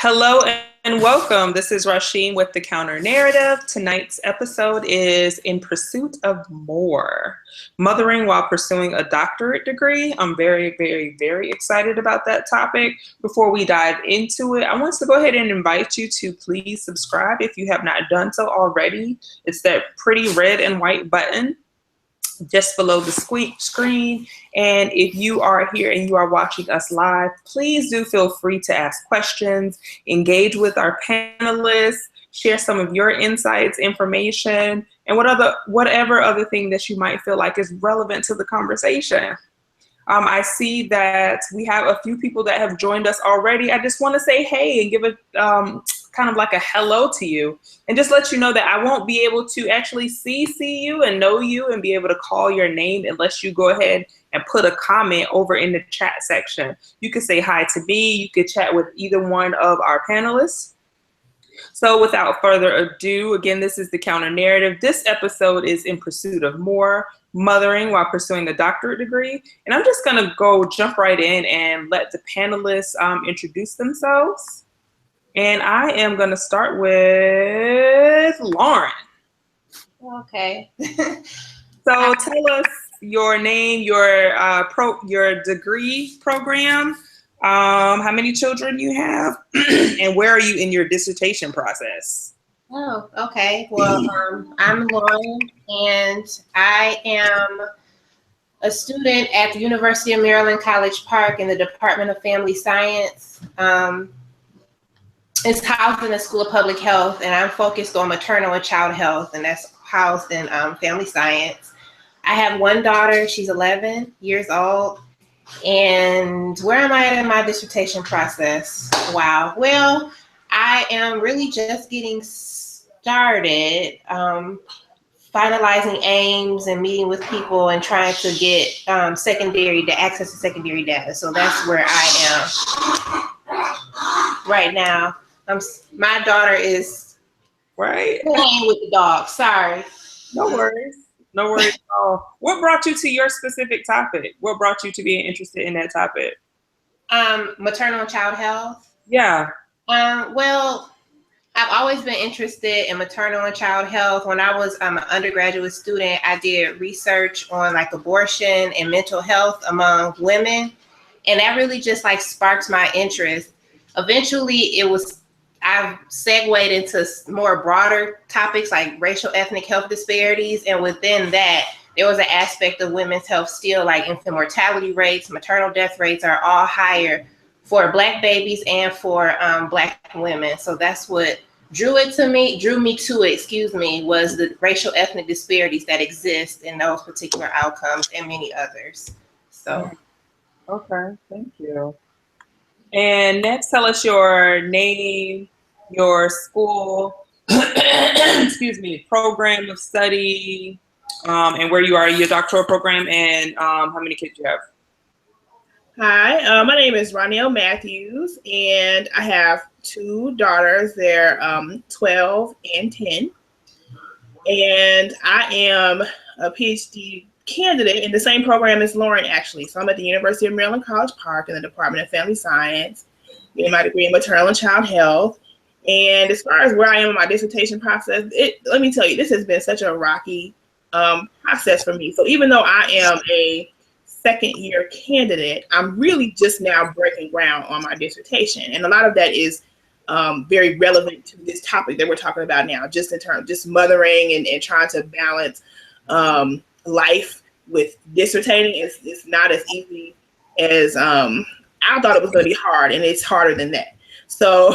Hello and welcome. This is Rasheem with the Counter Narrative. Tonight's episode is In Pursuit of More, Mothering While Pursuing a Doctorate Degree. I'm very, very, very excited about that topic. Before we dive into it, I want to go ahead and invite you to please subscribe if you have not done so already. It's that pretty red and white button just below the screen. And if you are here and you are watching us live, please do feel free to ask questions, engage with our panelists, share some of your insights, information, and whatever other thing that you might feel like is relevant to the conversation. I see that we have a few people that have joined us already. I just want to say hey and give a kind of like a hello to you and just let you know that I won't be able to actually see you and know you and be able to call your name unless you go ahead and put a comment over in the chat section. You can say hi to me. You could chat with either one of our panelists. So without further ado, again, this is the Counter Narrative. This episode is In Pursuit of More, Mothering While Pursuing a Doctorate Degree. And I'm just going to jump right in and let the panelists introduce themselves. And I am going to start with Lauren. Okay. So tell us your name, your degree program, how many children you have, and where are you in your dissertation process? Oh, okay. Well, I'm Lauren, and I am a student at the University of Maryland, College Park in the Department of Family Science. It's housed in the School of Public Health, and I'm focused on maternal and child health, and that's housed in Family Science. I have one daughter. She's 11 years old. And where am I at in my dissertation process? Wow. Well, I am really just getting started, finalizing aims and meeting with people and trying to get access to secondary data. So that's where I am right now. My daughter is playing with the dog. Sorry. No worries. No worries at all. What brought you to your specific topic? What brought you to being interested in that topic? Maternal and child health. Yeah. Well, I've always been interested in maternal and child health. When I was an undergraduate student, I did research on like abortion and mental health among women. And that really just like sparked my interest. Eventually I've segued into more broader topics like racial ethnic health disparities. And within that, there was an aspect of women's health still, like infant mortality rates, maternal death rates are all higher for Black babies and for Black women. So that's what drew me to it, was the racial ethnic disparities that exist in those particular outcomes and many others. So. Okay, thank you. And next, tell us your name, your school, program of study, and where you are in your doctoral program, and how many kids you have. Hi, my name is Ronelle Matthews, and I have two daughters. They're 12 and 10, and I am a PhD candidate in the same program as Lauren, actually. So I'm at the University of Maryland, College Park in the Department of Family Science, getting my degree in maternal and child health. And as far as where I am in my dissertation process, let me tell you, this has been such a rocky process for me. So even though I am a second year candidate, I'm really just now breaking ground on my dissertation. And a lot of that is very relevant to this topic that we're talking about now, just in terms of just mothering and trying to balance life with dissertating. It's not as easy as I thought it was going to be hard, and it's harder than that. So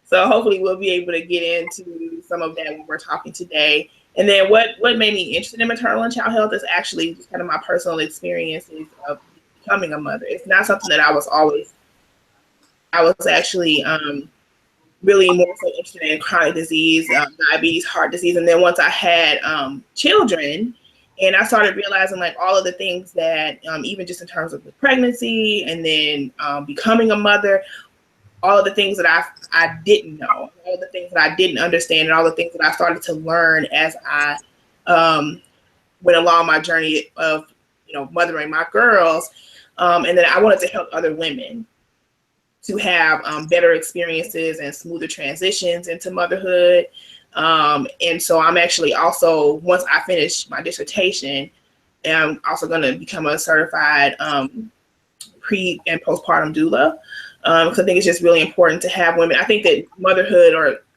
so hopefully we'll be able to get into some of that when we're talking today. And then what made me interested in maternal and child health is actually just kind of my personal experiences of becoming a mother. It's not something that I was actually really more so interested in chronic disease, diabetes, heart disease. And then once I had children, and I started realizing like all of the things that even just in terms of the pregnancy and then becoming a mother, all of the things that I didn't know, all of the things that I didn't understand, and all the things that I started to learn as I went along my journey of, mothering my girls. And then I wanted to help other women to have better experiences and smoother transitions into motherhood. And so I'm actually also, once I finish my dissertation, I'm also going to become a certified pre and postpartum doula. Because I think it's just really important to have women. I think that motherhood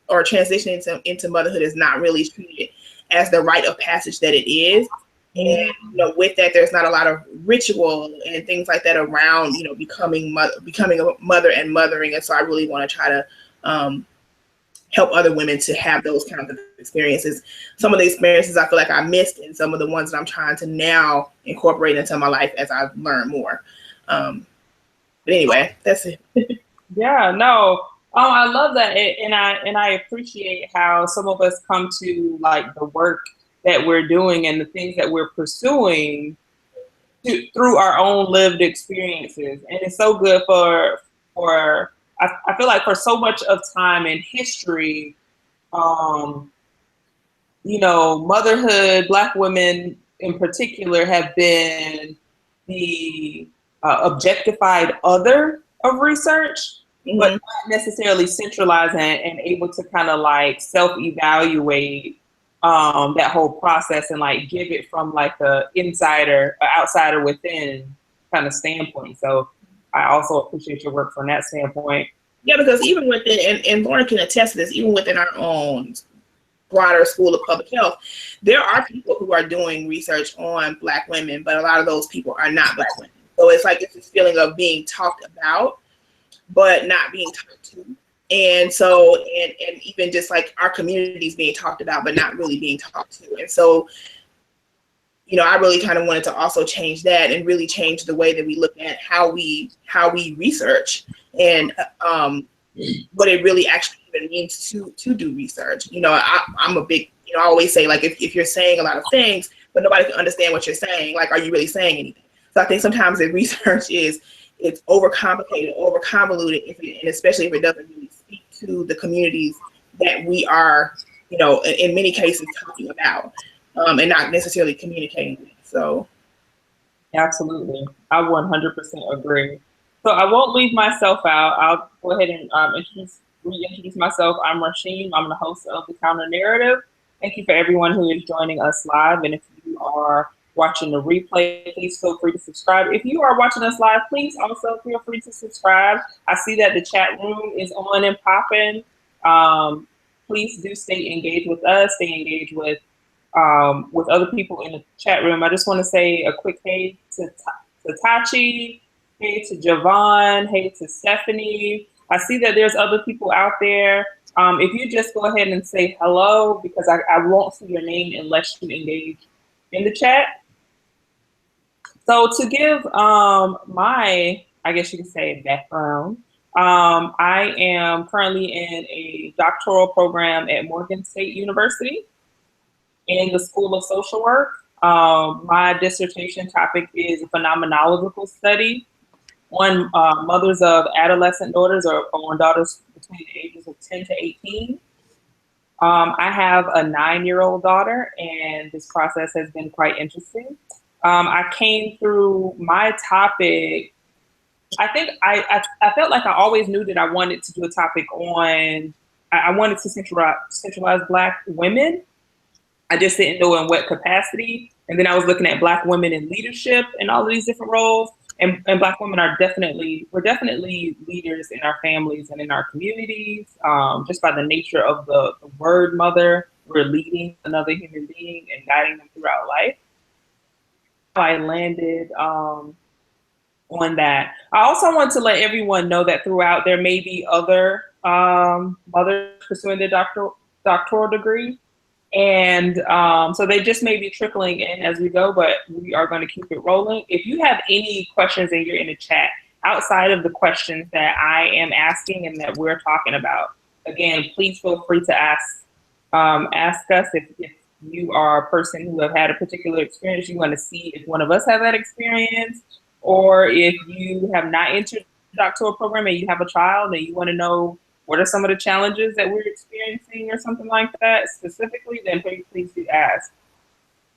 or transitioning into motherhood is not really treated as the rite of passage that it is. And with that, there's not a lot of ritual and things like that around becoming a mother and mothering. And so I really want to try to help other women to have those kinds of experiences. Some of the experiences I feel like I missed, and some of the ones that I'm trying to now incorporate into my life as I learn more. But anyway, that's it. Yeah, no. I love that, and I appreciate how some of us come to like the work that we're doing and the things that we're pursuing through our own lived experiences, and it's so good for I feel like for so much of time in history, motherhood, Black women in particular have been the objectified other of research, but not necessarily centralized and able to kind of like self-evaluate that whole process and like give it from like a outsider within kind of standpoint. So I also appreciate your work from that standpoint. Yeah, because even within, and Lauren can attest to this, even within our own broader school of public health, there are people who are doing research on Black women, but a lot of those people are not Black women. So it's like it's this feeling of being talked about, but not being talked to. And so, and even just like our communities being talked about, but not really being talked to. And so, I really kind of wanted to also change that and really change the way that we look at how we research and what it really actually even means to do research. I'm a big, I always say, like, if you're saying a lot of things, but nobody can understand what you're saying, like, are you really saying anything? So I think sometimes the research it's overcomplicated, overconvoluted, and especially if it doesn't really speak to the communities that we are, in many cases talking about, and not necessarily communicating with. So. Absolutely. I 100% agree. So I won't leave myself out. I'll go ahead and reintroduce myself. I'm Rasheem. I'm the host of The Counter Narrative. Thank you for everyone who is joining us live. And if you are watching the replay, please feel free to subscribe. If you are watching us live, please also feel free to subscribe. I see that the chat room is on and popping. Please do stay engaged with us, stay engaged with other people in the chat room. I just want to say a quick hey to Tachi, hey to Javon, hey to Stephanie. I see that there's other people out there. If you just go ahead and say hello, because I won't see your name unless you engage in the chat. So to give my, I guess you could say, background, I am currently in a doctoral program at Morgan State University in the School of Social Work. My dissertation topic is a phenomenological study on mothers of adolescent daughters or on daughters between the ages of 10 to 18. I have a 9-year-old daughter, and this process has been quite interesting. I came through my topic. I think I felt like I always knew that I wanted to do a topic on, I wanted to centralize Black women. I just didn't know in what capacity. And then I was looking at Black women in leadership and all of these different roles. And Black women we're definitely leaders in our families and in our communities. Just by the nature of the word mother, we're leading another human being and guiding them throughout life. I landed on that. I also want to let everyone know that throughout there may be other mothers pursuing their doctoral degree. And so they just may be trickling in as we go, but we are going to keep it rolling. If you have any questions and you're in the chat outside of the questions that I am asking and that we're talking about, again, please feel free to ask us if you are a person who have had a particular experience, you want to see if one of us have that experience, or if you have not entered the doctoral program and you have a child and you want to know what are some of the challenges that we're experiencing or something like that specifically, then please do ask.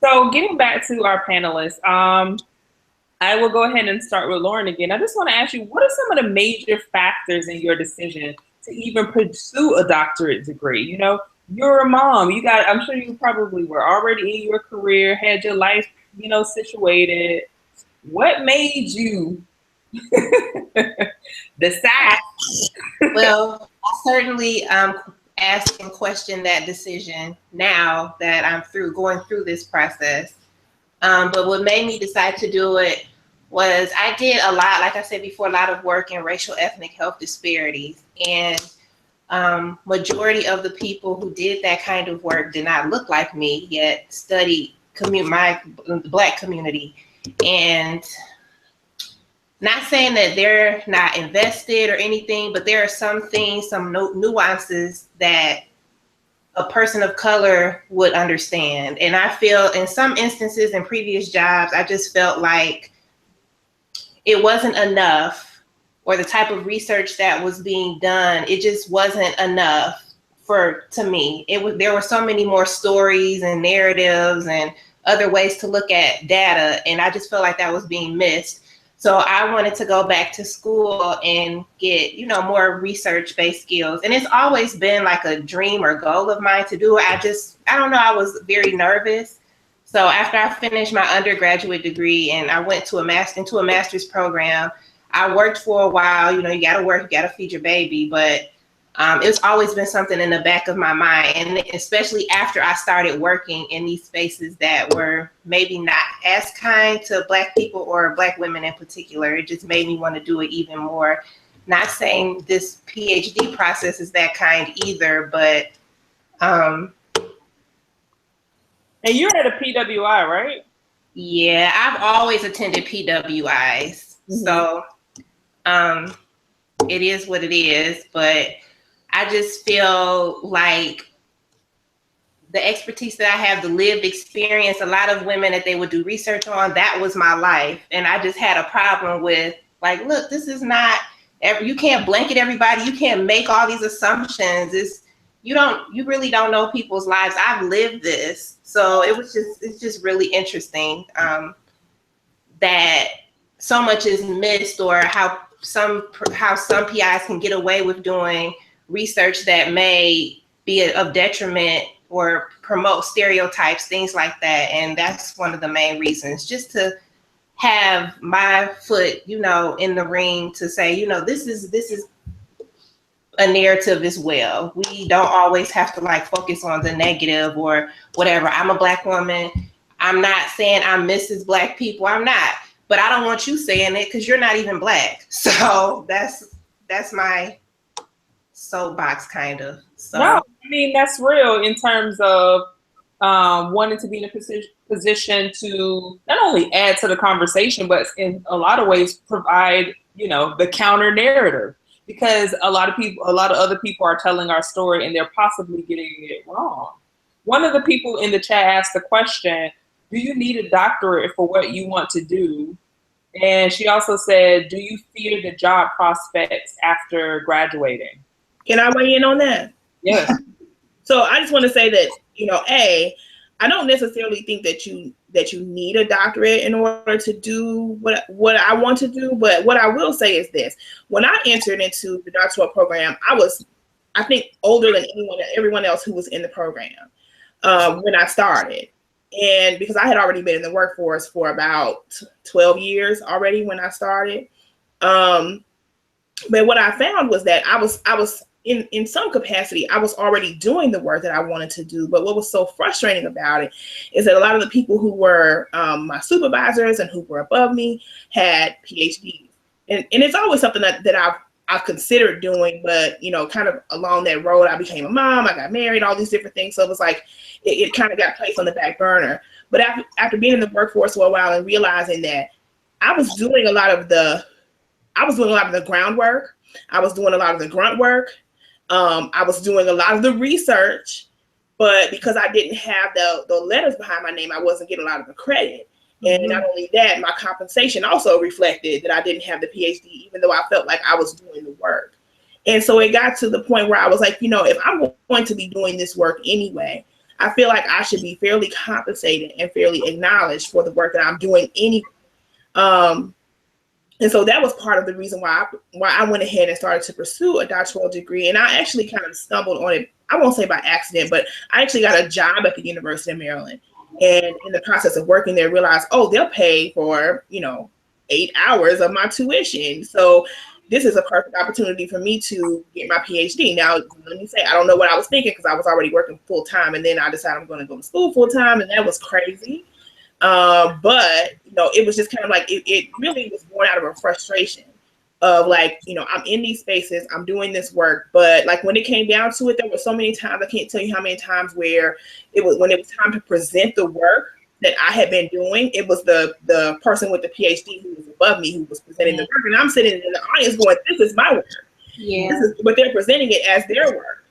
So getting back to our panelists, I will go ahead and start with Lauren again. I just want to ask you, what are some of the major factors in your decision to even pursue a doctorate degree? You know, you're a mom. I'm sure you probably were already in your career, had your life, situated. What made you decide? Well, I certainly ask and question that decision now that I'm going through this process. But what made me decide to do it was I did a lot, like I said before, a lot of work in racial ethnic health disparities. And majority of the people who did that kind of work did not look like me, yet studied the Black community. And not saying that they're not invested or anything, but there are some things, some nuances that a person of color would understand. And I feel in some instances in previous jobs, I just felt like it wasn't enough, or the type of research that was being done, it just wasn't enough to me. There were so many more stories and narratives and other ways to look at data, and I just felt like that was being missed. So I wanted to go back to school and get, more research-based skills. And it's always been like a dream or goal of mine to do it. I don't know, I was very nervous. So after I finished my undergraduate degree and I went to into a master's program, I worked for a while. You got to work, you got to feed your baby, but it's always been something in the back of my mind. And especially after I started working in these spaces that were maybe not as kind to Black people or Black women in particular, it just made me want to do it even more. Not saying this PhD process is that kind either, but. And you're at a PWI, right? Yeah, I've always attended PWIs. Mm-hmm. So it is what it is, but I just feel like the expertise that I have, the lived experience, a lot of women that they would do research on, that was my life. And I just had a problem with, like, look, this is not, you can't blanket everybody. You can't make all these assumptions. You really don't know people's lives. I've lived this. So it's just really interesting that so much is missed, or how some PIs can get away with doing research that may be of detriment or promote stereotypes, things like that. And that's one of the main reasons, just to have my foot, in the ring to say, this is a narrative as well. We don't always have to focus on the negative or whatever. I'm a Black woman. I'm not saying I'm Mrs. Black people. I'm not, but I don't want you saying it because you're not even Black. So that's my soapbox, kind of. So. No, I mean, that's real in terms of wanting to be in a position to not only add to the conversation, but in a lot of ways provide, the counter narrative, because a lot of other people are telling our story and they're possibly getting it wrong. One of the people in the chat asked the question, do you need a doctorate for what you want to do? And she also said, do you fear the job prospects after graduating? Can I weigh in on that? Yes. So I just want to say that, I don't necessarily think that you need a doctorate in order to do what I want to do. But what I will say is this: when I entered into the doctoral program, I was, I think, older than everyone else who was in the program when I started. And because I had already been in the workforce for about 12 years already when I started. But what I found was that I was in some capacity, I was already doing the work that I wanted to do. But what was so frustrating about it is that a lot of the people who were my supervisors and who were above me had PhDs. And it's always something that I've considered doing, but, kind of along that road, I became a mom, I got married, all these different things. So it was like, it kind of got placed on the back burner. But after being in the workforce for a while and realizing that I was doing a lot of the groundwork, I was doing a lot of the grunt work, I was doing a lot of the research, but because I didn't have the letters behind my name, I wasn't getting a lot of the credit. Mm-hmm. And not only that, my compensation also reflected that I didn't have the PhD, even though I felt like I was doing the work. And so it got to the point where I was like, if I'm going to be doing this work anyway, I feel like I should be fairly compensated and fairly acknowledged for the work that I'm doing anyway. And so that was part of the reason why I went ahead and started to pursue a doctoral degree. And I actually kind of stumbled on it, I won't say by accident, but I actually got a job at the University of Maryland. And in the process of working there, realized, oh, they'll pay for, 8 hours of my tuition. So this is a perfect opportunity for me to get my PhD. Now, let me say, I don't know what I was thinking because I was already working full time. And then I decided I'm going to go to school full time. And that was crazy. But it was just kind of like it really was born out of a frustration of like, I'm in these spaces, I'm doing this work, but like when it came down to it, there were so many times, I can't tell you how many times where when it was time to present the work that I had been doing, it was the person with the PhD who was above me who was presenting the work, and I'm sitting in the audience going, this is my work. Yeah. But they're presenting it as their work.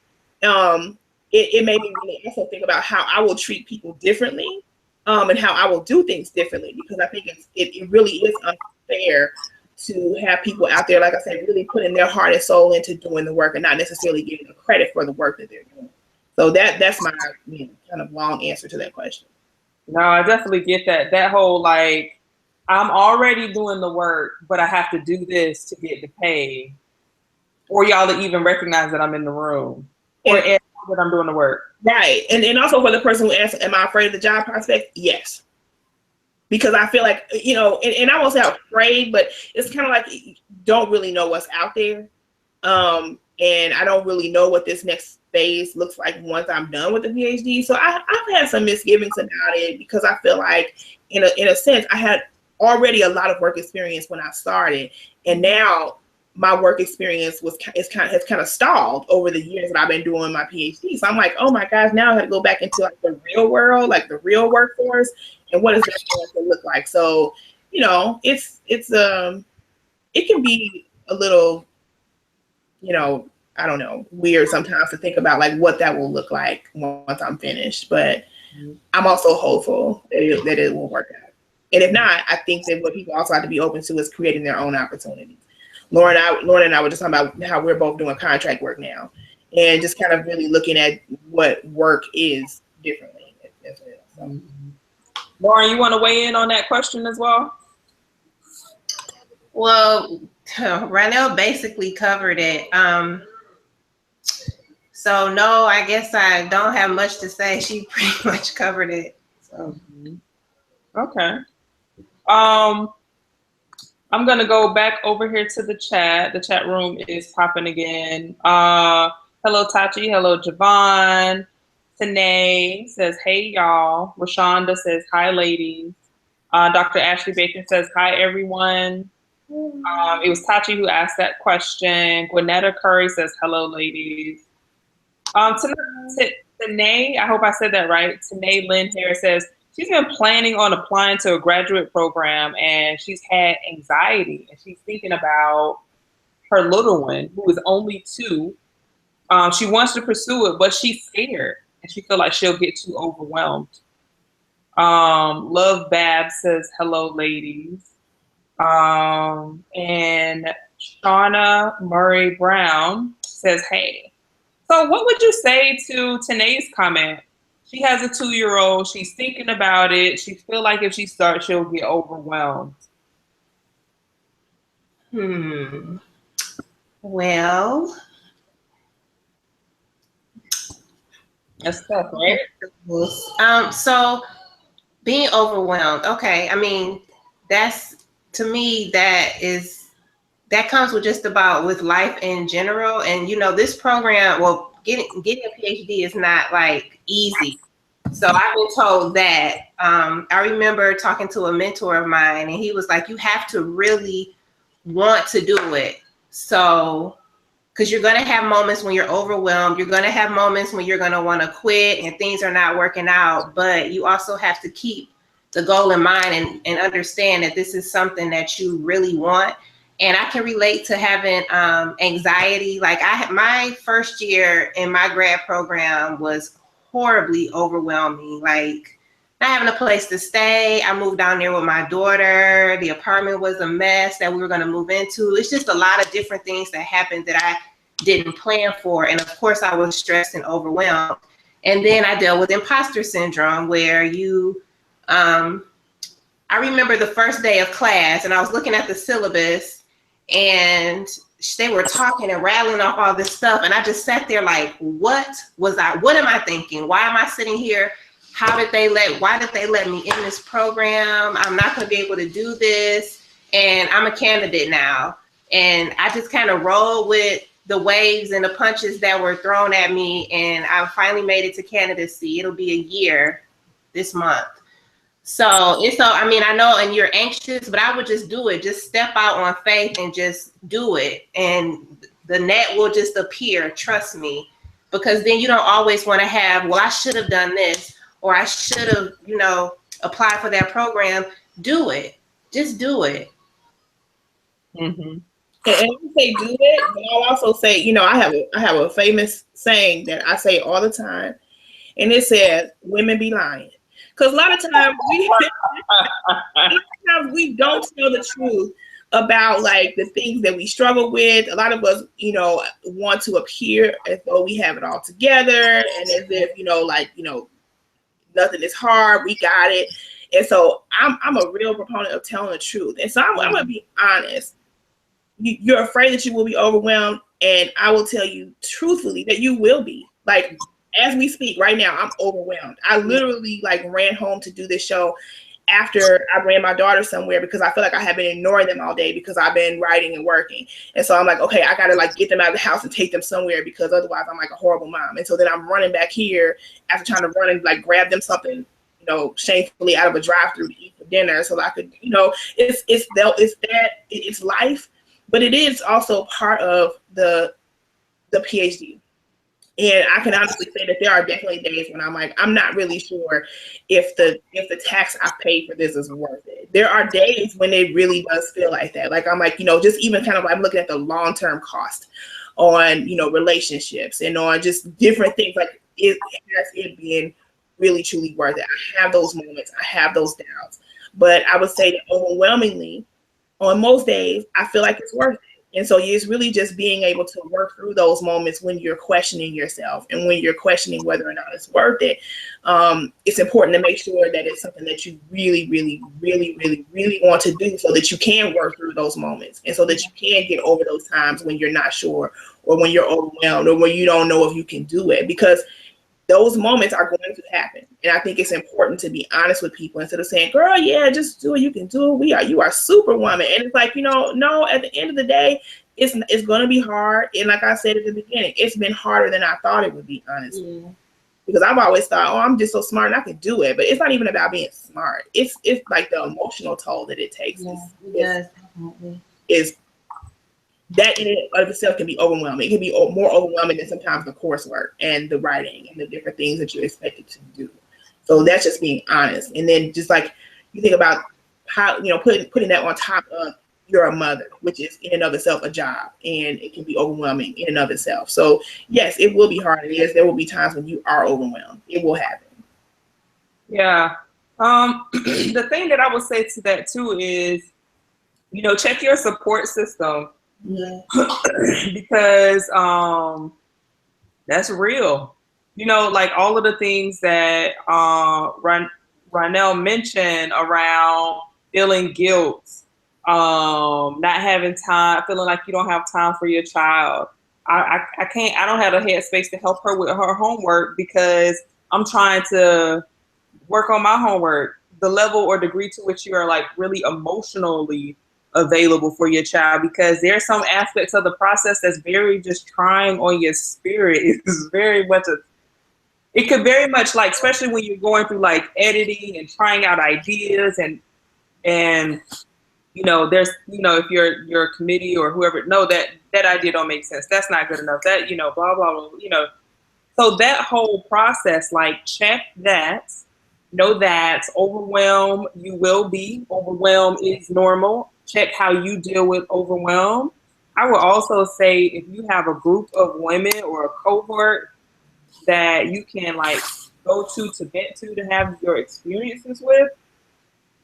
It made me really also think about how I will treat people differently. And how I will do things differently, because I think it really is unfair to have people out there, like I said, really putting their heart and soul into doing the work and not necessarily getting the credit for the work that they're doing. So that's my kind of long answer to that question. No, I definitely get that. That whole like, I'm already doing the work, but I have to do this to get the pay, or y'all to even recognize that I'm in the room, or that I'm doing the work. Right. And also for the person who asked, am I afraid of the job prospect? Yes. Because I feel like, and I won't say I'm afraid, but it's kind of like you don't really know what's out there. And I don't really know what this next phase looks like once I'm done with the PhD. So I've had some misgivings about it because I feel like in a sense, I had already a lot of work experience when I started. And now my work experience has kind of stalled over the years that I've been doing my PhD. So I'm like, oh my gosh, now I got to go back into like the real world, like the real workforce, and what is that going to look like? So, it can be a little, I don't know, weird sometimes to think about like what that will look like once I'm finished. But I'm also hopeful that it will work out. And if not, I think that what people also have to be open to is creating their own opportunities. Lauren and I were just talking about how we're both doing contract work now, and just kind of really looking at what work is differently. So. Lauren, you want to weigh in on that question as well? Well, Ranel basically covered it. So no, I guess I don't have much to say. She pretty much covered it. So. Okay. I'm gonna go back over here to the chat. The chat room is popping again. Hello Tachi, hello Javon. Tanae says, hey y'all. Rashonda says, hi ladies. Dr. Ashley Bacon says, hi everyone. It was Tachi who asked that question. Gwinnetta Curry says, hello ladies. Tanae, I hope I said that right. Tanae Lynn Harris says, she's been planning on applying to a graduate program, and she's had anxiety, and she's thinking about her little one, who is only 2. She wants to pursue it, but she's scared, and she feels like she'll get too overwhelmed. Love Bab says, hello, ladies. And Shauna Murray Brown says, hey. So what would you say to Tanae's comment? She has a 2-year-old. She's thinking about it. She feels like if she starts, she'll get overwhelmed. Well, that's tough, right? So being overwhelmed. Okay, I mean, to me that comes with just about with life in general. And this program, well, getting a PhD is not like easy. So I've been told that. I remember talking to a mentor of mine, and he was like, you have to really want to do it. So, because you're going to have moments when you're overwhelmed. You're going to have moments when you're going to want to quit and things are not working out. But you also have to keep the goal in mind and understand that this is something that you really want. And I can relate to having anxiety. Like my first year in my grad program was horribly overwhelming. Like not having a place to stay. I moved down there with my daughter. The apartment was a mess that we were going to move into. It's just a lot of different things that happened that I didn't plan for. And of course I was stressed and overwhelmed. And then I dealt with imposter syndrome, where you I remember the first day of class, and I was looking at the syllabus, and they were talking and rattling off all this stuff, and I just sat there like, what am I thinking? Why am I sitting here? Why did they let me in this program? I'm not going to be able to do this, and I'm a candidate now. And I just kind of rolled with the waves and the punches that were thrown at me, and I finally made it to candidacy. It'll be a year this month. So I mean, I know, and you're anxious, but I would just do it. Just step out on faith and just do it. And the net will just appear, trust me. Because then you don't always want to have, well, I should have done this, or I should have, applied for that program. Do it. Just do it. Mm-hmm. And I say do it, but I'll also say, I have a famous saying that I say all the time, and it says, "Women be lying." Because a lot of times we don't tell the truth about like the things that we struggle with. A lot of us, want to appear as though we have it all together, and as if, nothing is hard, we got it. And so I'm a real proponent of telling the truth. And so I'm gonna be honest. You're afraid that you will be overwhelmed, and I will tell you truthfully that you will be. Like, as we speak right now, I'm overwhelmed. I literally ran home to do this show after I ran my daughter somewhere because I feel like I have been ignoring them all day because I've been writing and working. And so I'm like, okay, I gotta get them out of the house and take them somewhere because otherwise I'm like a horrible mom. And so then I'm running back here after trying to run and grab them something, shamefully out of a drive-through to eat for dinner so I could, it's life, but it is also part of the PhD. And I can honestly say that there are definitely days when I'm like, I'm not really sure if the tax I paid for this is worth it. There are days when it really does feel like that. Like I'm like, just even kind of I'm looking at the long-term cost on, relationships and on just different things. Like has it been really truly worth it? I have those moments. I have those doubts. But I would say that overwhelmingly, on most days, I feel like it's worth it. And so it's really just being able to work through those moments when you're questioning yourself and when you're questioning whether or not it's worth it. It's important to make sure that it's something that you really, really, really, really, really want to do so that you can work through those moments and so that you can get over those times when you're not sure or when you're overwhelmed or when you don't know if you can do it, because those moments are going to happen. And I think it's important to be honest with people instead of saying, girl, yeah, just do it. You can do it. You are superwoman. And it's like, no, at the end of the day, it's going to be hard. And like I said at the beginning, it's been harder than I thought it would be, honestly. Yeah. Because I've always thought, oh, I'm just so smart and I can do it. But it's not even about being smart. It's like the emotional toll that it takes. Yeah, is that in and of itself can be overwhelming. It can be more overwhelming than sometimes the coursework and the writing and the different things that you're expected to do. So that's just being honest. And then just you think about how, putting that on top of you're a mother, which is in and of itself a job, and it can be overwhelming in and of itself. So yes, it will be hard. There will be times when you are overwhelmed. It will happen. Yeah. The thing that I would say to that too is, check your support system. Yeah. Because that's real. All of the things that Ronell mentioned around feeling guilt, not having time, feeling like you don't have time for your child. I don't have a headspace to help her with her homework because I'm trying to work on my homework. The level or degree to which you are really emotionally available for your child, because there's some aspects of the process that's very just trying on your spirit. It's very much it could very much especially when you're going through editing and trying out ideas and there's if you're a committee or whoever, no, that idea don't make sense, that's not good enough, that blah blah blah, so that whole process, check that. Know that overwhelm, you will be. Overwhelm is normal. Check how you deal with overwhelm. I would also say if you have a group of women or a cohort that you can go to vent to have your experiences with,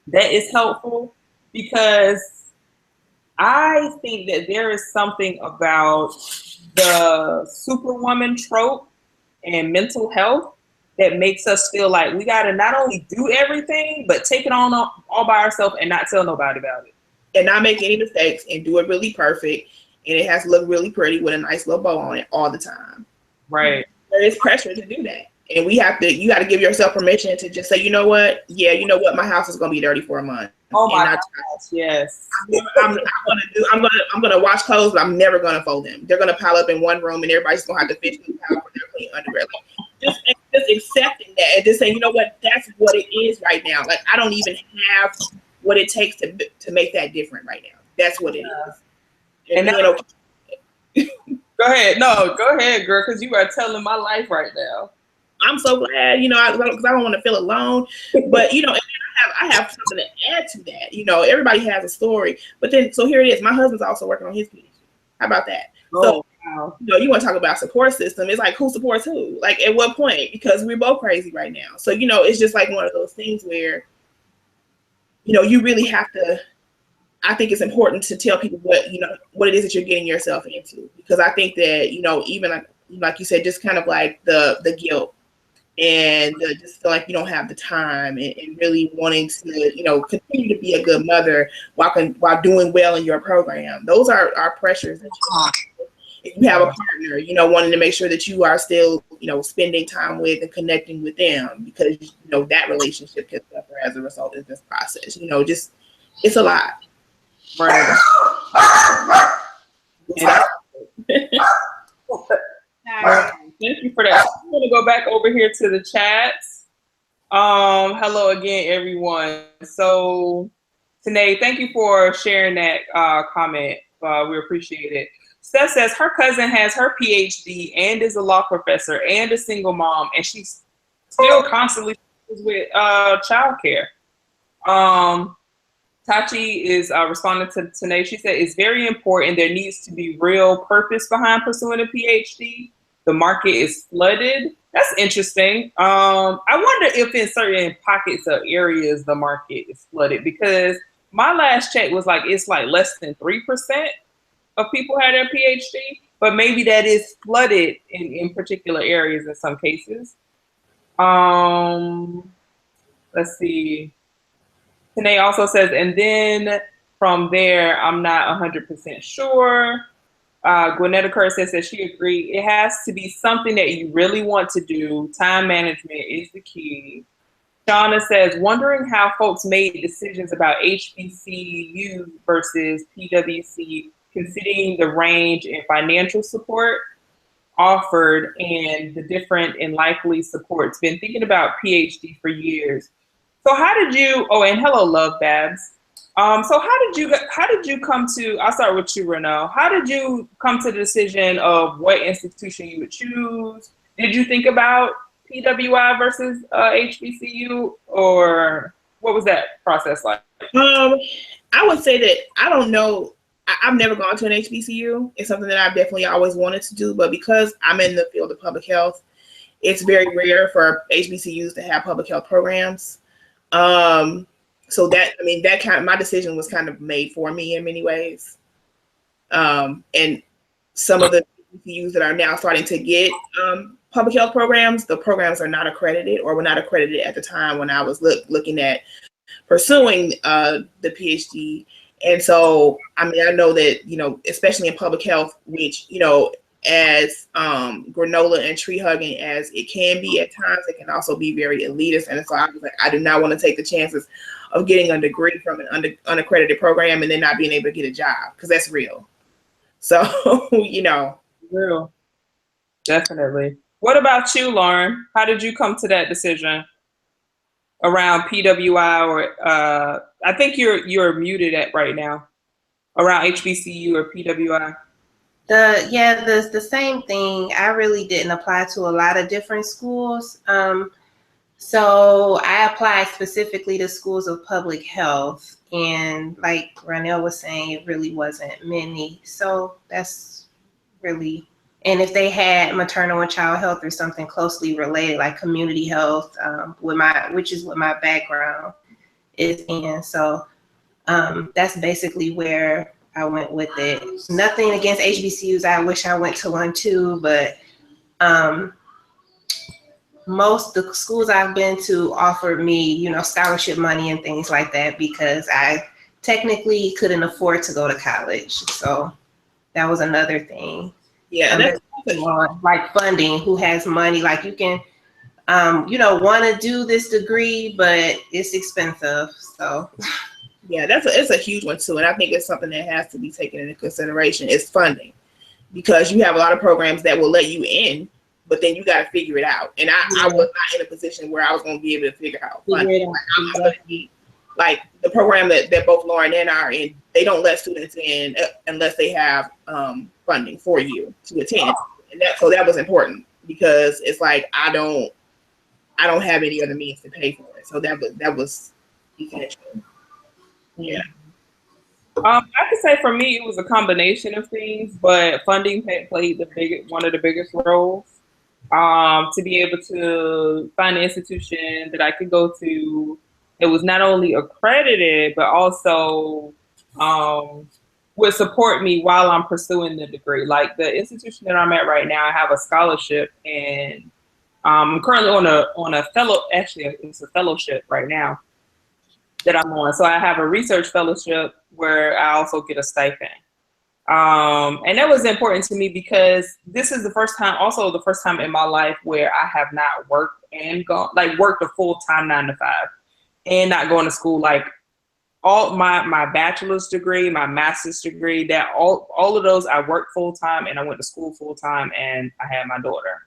that is helpful, because I think that there is something about the superwoman trope and mental health that makes us feel like we got to not only do everything, but take it on all by ourselves and not tell nobody about it. And not make any mistakes and do it really perfect. And it has to look really pretty with a nice little bow on it all the time. Right. There is pressure to do that. And you got to give yourself permission to just say, you know what? Yeah, you know what? My house is going to be dirty for a month. Oh my gosh, yes. I'm gonna wash clothes, but I'm never gonna fold them. They're gonna pile up in one room, and everybody's gonna have to fish them out for their clean underwear. Like, just accepting that and just saying, you know what, that's what it is right now. Like, I don't even have what it takes to make that different right now. That's what it is. And now, go ahead, girl, because you are telling my life right now. I'm so glad, because I don't want to feel alone. But and I have something to add to that. Everybody has a story. But then, so here it is. My husband's also working on his PhD. How about that? Oh, so, wow. You want to talk about support system. It's like, who supports who? Like, at what point? Because we're both crazy right now. So, it's just like one of those things where, you really have to, I think it's important to tell people what it is that you're getting yourself into. Because I think that, even like you said, just kind of like the guilt, and just feel like you don't have the time, and really wanting to, continue to be a good mother while doing well in your program. Those are pressures that you have. If you have a partner, wanting to make sure that you are still, spending time with and connecting with them, because, that relationship can suffer as a result of this process. Just, it's a lot. Right. Thank you for that. I'm going to go back over here to the chats. Hello again, everyone. So, Tanae, thank you for sharing that comment. We appreciate it. Steph says her cousin has her PhD and is a law professor and a single mom, and she's still constantly with childcare. Tachi is responding to Tanae. She said it's very important. There needs to be real purpose behind pursuing a PhD. The market is flooded. That's interesting. I wonder if in certain pockets of areas the market is flooded, because my last check was like it's like less than 3% of people had their PhD, but maybe that is flooded in particular areas in some cases. Let's see. Tanae also says, and then from there, I'm not 100% sure. Gwinnetta Kerr says that she agreed. It has to be something that you really want to do. Time management is the key. Shauna says, wondering how folks made decisions about HBCU versus PWC, considering the range in financial support offered and the different and likely supports. Been thinking about PhD for years. So how did you, and hello, Love Babs. So how did you come to, I'll start with you, Renaud. How did you come to the decision of what institution you would choose? Did you think about PWI versus HBCU, or what was that process like? I would say that I don't know. I've never gone to an HBCU. It's something that I've definitely always wanted to do, but because I'm in the field of public health, it's very rare for HBCUs to have public health programs. So my decision was kind of made for me in many ways. And some of the HBCUs that are now starting to get public health programs, the programs are not accredited, or were not accredited at the time when I was looking at pursuing the PhD. And so, I know that, especially in public health, which, as granola and tree hugging as it can be at times, it can also be very elitist. And so I was like, I do not want to take the chances of getting a degree from an unaccredited program and then not being able to get a job, because that's real. So, Real. Definitely. What about you, Lauren? How did you come to that decision around PWI, or I think you're muted at right now, around HBCU or PWI? The same thing. I really didn't apply to a lot of different schools. So I applied specifically to schools of public health, and like Ranel was saying, it really wasn't many. So that's really, and if they had maternal and child health or something closely related, like community health, which is what my background is in. So that's basically where I went with it. Nothing against HBCUs. I wish I went to one too, but most the schools I've been to offered me, scholarship money and things like that because I technically couldn't afford to go to college. So that was another thing. Yeah, that's like funding. Who has money? Like you can, want to do this degree, but it's expensive. So yeah, it's a huge one too, and I think it's something that has to be taken into consideration. Is funding, because you have a lot of programs that will let you in, but then you got to figure it out. And I was not in a position where I was going to be able to figure out funding. Like the program that both Lauren and I are in, they don't let students in unless they have funding for you to attend. And that was important because it's like I don't have any other means to pay for it. So that was essential. Yeah. I could say for me it was a combination of things, but funding played one of the biggest roles. To be able to find an institution that I could go to, it was not only accredited but also would support me while I'm pursuing the degree. Like the institution that I'm at right now, I have a scholarship, and I'm currently on a it's a fellowship right now that I'm on. So I have a research fellowship where I also get a stipend. And that was important to me because this is the first time in my life where I have not worked worked a full-time 9 to 5 and not going to school. Like all my bachelor's degree, my master's degree, that all of those I worked full-time and I went to school full-time and I had my daughter.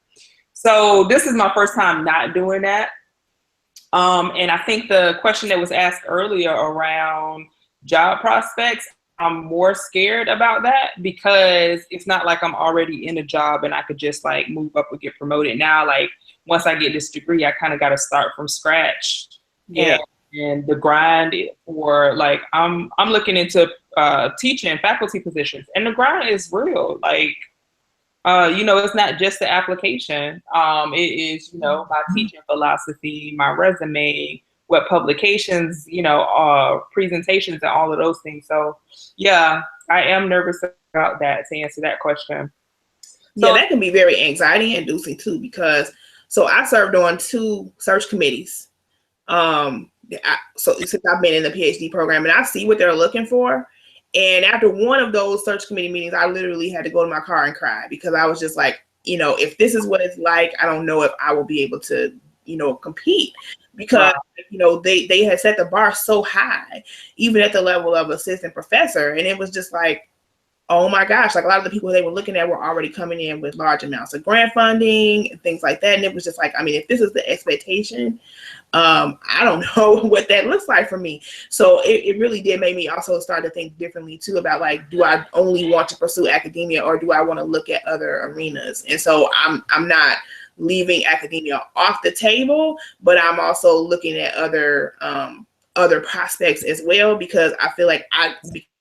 So this is my first time not doing that. And I think the question that was asked earlier around job prospects, I'm more scared about that because it's not like I'm already in a job and I could just like move up or get promoted. Now, like once I get this degree, I kind of got to start from scratch. Yeah. And the grind for like, I'm looking into teaching faculty positions, and the grind is real. Like, it's not just the application. It is, my teaching philosophy, my resume, what publications, presentations and all of those things. So yeah, I am nervous about that, to answer that question. So, yeah, that can be very anxiety inducing too, because I served on 2 search committees. So since I've been in the PhD program, and I see what they're looking for. And after one of those search committee meetings, I literally had to go to my car and cry because I was just like, if this is what it's like, I don't know if I will be able to, compete because, they had set the bar so high, even at the level of assistant professor. And it was just like, oh my gosh, like a lot of the people they were looking at were already coming in with large amounts of grant funding and things like that. And it was just like, I mean, if this is the expectation, I don't know what that looks like for me. So it really did make me also start to think differently too about like, do I only want to pursue academia or do I want to look at other arenas? And so I'm not leaving academia off the table, but I'm also looking at other prospects as well, because I feel like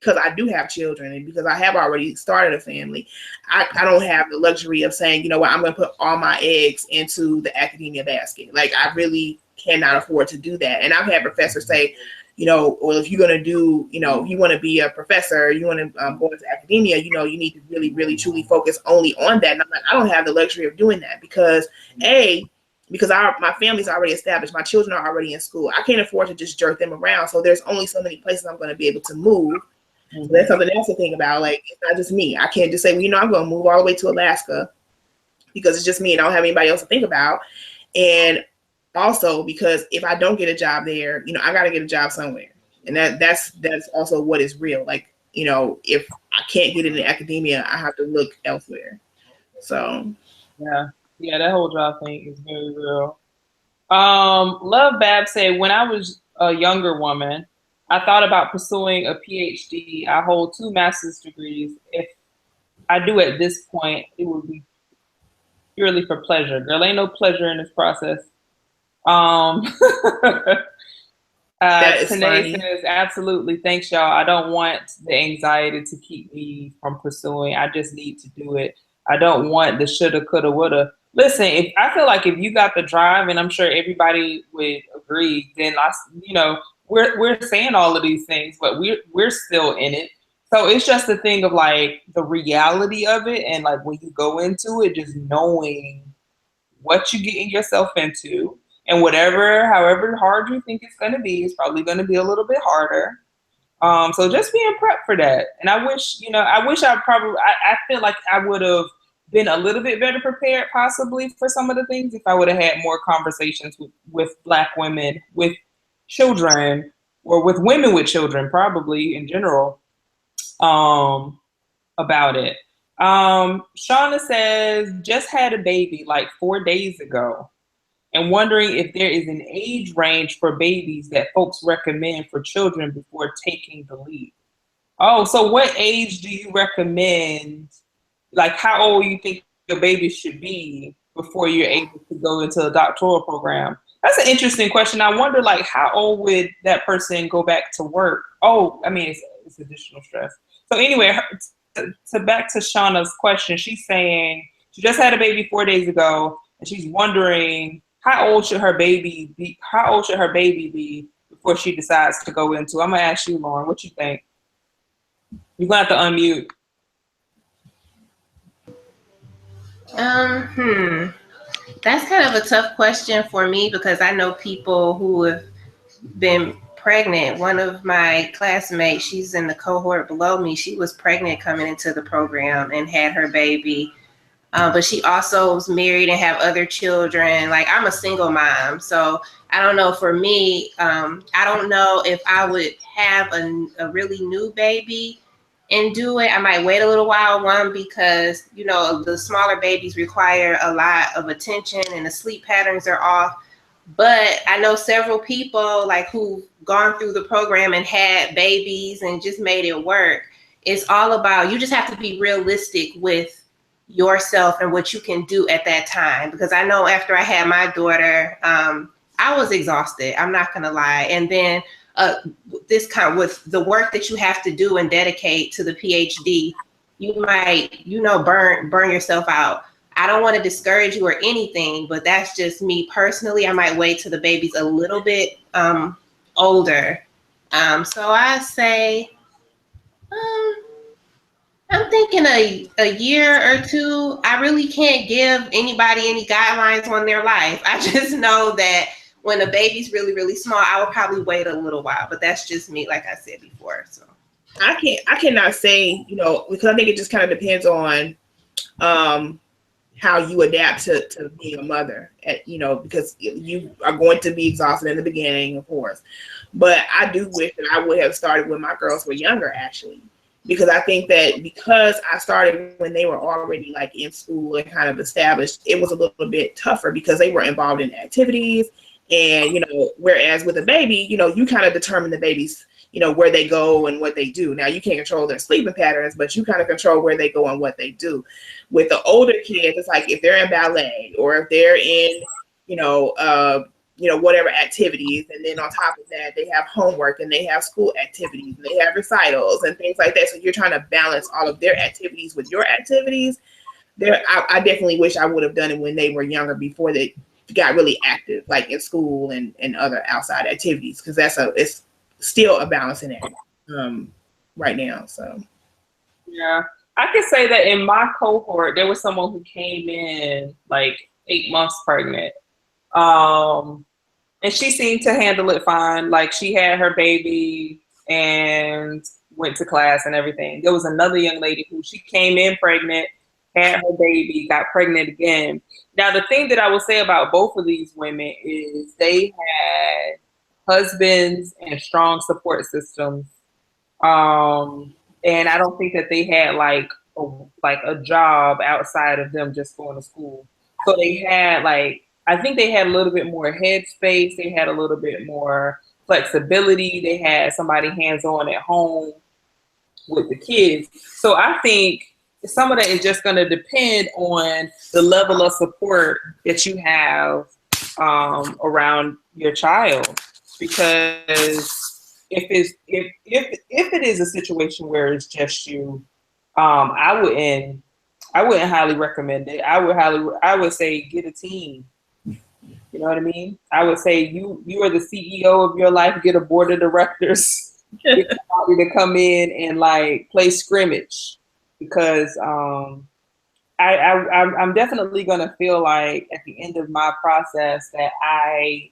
because I do have children and because I have already started a family, I don't have the luxury of saying, you know what, I'm going to put all my eggs into the academia basket. Like I really cannot afford to do that. And I've had professors say, well, if you're going to do, you want to be a professor, you want to go into academia, you need to really, really, truly focus only on that. And I'm like, I don't have the luxury of doing that because my family's already established. My children are already in school. I can't afford to just jerk them around. So there's only so many places I'm going to be able to move. Mm-hmm. So that's something else to think about. Like, it's not just me. I can't just say, well, I'm going to move all the way to Alaska because it's just me and I don't have anybody else to think about. And also because if I don't get a job there, I got to get a job somewhere. And that's also what is real. Like, if I can't get into academia, I have to look elsewhere. So, yeah. Yeah, that whole job thing is very real. Love Bab said, when I was a younger woman, I thought about pursuing a PhD. I hold 2 master's degrees. If I do at this point, it would be purely for pleasure. Girl, ain't no pleasure in this process. Tanae says, absolutely. Thanks, y'all. I don't want the anxiety to keep me from pursuing. I just need to do it. I don't want the shoulda, coulda, woulda. Listen, I feel like if you got the drive, and I'm sure everybody would agree, then we're saying all of these things, but we're still in it. So it's just a thing of like the reality of it, and like when you go into it, just knowing what you're getting yourself into, and however hard you think it's going to be, it's probably going to be a little bit harder. So just being prepped for that. And I wish I feel like I would have been a little bit better prepared possibly for some of the things if I would have had more conversations with Black women, with children, or with women with children, probably in general, about it. Shauna says, just had a baby like 4 days ago and wondering if there is an age range for babies that folks recommend for children before taking the leap. Oh, so what age do you recommend? Like, how old you think your baby should be before you're able to go into a doctoral program? That's an interesting question. I wonder, like, how old would that person go back to work? Oh, I mean, it's additional stress. So anyway, back to Shauna's question. She's saying she just had a baby 4 days ago, and she's wondering how old should her baby be? How old should her baby be before she decides to go into? I'm gonna ask you, Lauren. What you think? You're gonna have to unmute. That's kind of a tough question for me because I know people who have been pregnant. One of my classmates, she's in the cohort below me, she was pregnant coming into the program and had her baby. But she also was married and have other children. Like, I'm a single mom. So I don't know, for me, I don't know if I would have a really new baby and do it. I might wait a little while, one, because, you know, the smaller babies require a lot of attention and the sleep patterns are off. But I know several people like who've gone through the program and had babies and just made it work. It's all about, you just have to be realistic with yourself and what you can do at that time. Because I know after I had my daughter, I was exhausted. I'm not gonna lie. And then this kind with the work that you have to do and dedicate to the PhD, you might, burn yourself out. I don't want to discourage you or anything, but that's just me personally. I might wait till the baby's a little bit older. So I say, I'm thinking a year or two. I really can't give anybody any guidelines on their life. I just know that when a baby's really, really small, I would probably wait a little while, but that's just me, like I said before. So I cannot say, because I think it just kind of depends on how you adapt to being a mother, because you are going to be exhausted in the beginning, of course. But I do wish that I would have started when my girls were younger, actually, because I think that because I started when they were already like in school and kind of established, it was a little bit tougher because they were involved in activities. And, whereas with a baby, you kind of determine the baby's, where they go and what they do. Now, you can't control their sleeping patterns, but you kind of control where they go and what they do. With the older kids, it's like if they're in ballet or if they're in, whatever activities. And then on top of that, they have homework and they have school activities and they have recitals and things like that. So you're trying to balance all of their activities with your activities. I definitely wish I would have done it when they were younger, before they got really active, like in school and other outside activities, because it's still a balancing act right now. So yeah, I could say that in my cohort there was someone who came in like 8 months pregnant, and she seemed to handle it fine. Like, she had her baby and went to class and everything. There was another young lady who she came in pregnant, had her baby, got pregnant again. Now, the thing that I will say about both of these women is they had husbands and strong support systems. And I don't think that they had like a job outside of them just going to school. So they had I think they had a little bit more headspace. They had a little bit more flexibility. They had somebody hands-on at home with the kids. So I think some of that is just going to depend on the level of support that you have around your child. Because if it is a situation where it's just you, I wouldn't highly recommend it. I would say get a team. You know what I mean? I would say you are the CEO of your life. Get a board of directors. Get somebody to come in and play scrimmage, because I I'm definitely gonna feel like at the end of my process that I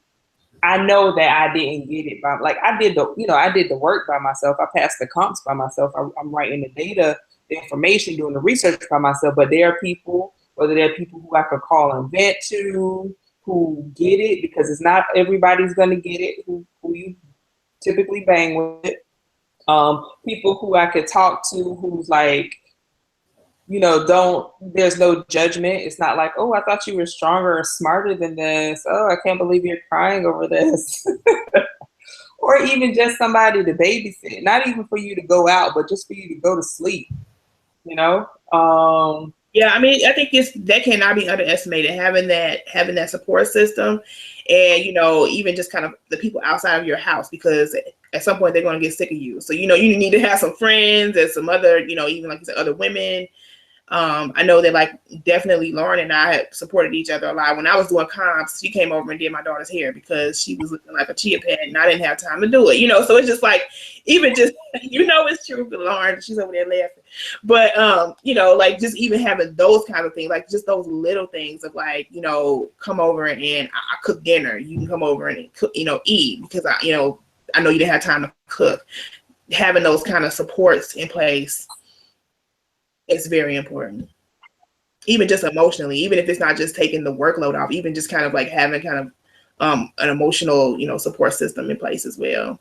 know that I didn't get it by, like, I did the work by myself. I passed the comps by myself. I'm writing the data, the information, doing the research by myself. But there are people, whether they're people who I could call and vent to, who get it, because it's not everybody's gonna get it. Who you typically bang with. People who I could talk to, who's like, there's no judgment. It's not like, oh, I thought you were stronger or smarter than this. Oh, I can't believe you're crying over this. Or even just somebody to babysit, not even for you to go out, but just for you to go to sleep, you know? Yeah, I mean, I think that cannot be underestimated, having that support system, and even just kind of the people outside of your house, because at some point they're going to get sick of you. So you need to have some friends and some other, even like you said, other women. I know that, like, definitely Lauren and I had supported each other a lot. When I was doing comps, she came over and did my daughter's hair because she was looking like a chia pet and I didn't have time to do it, so it's just like, even just, it's true for Lauren, she's over there laughing, but, like, just even having those kind of things, like just those little things of, like, come over and I cook dinner, you can come over and cook, eat, because I know you didn't have time to cook. Having those kind of supports in place, it's very important, even just emotionally, even if it's not just taking the workload off, even just kind of like having kind of an emotional, support system in place as well.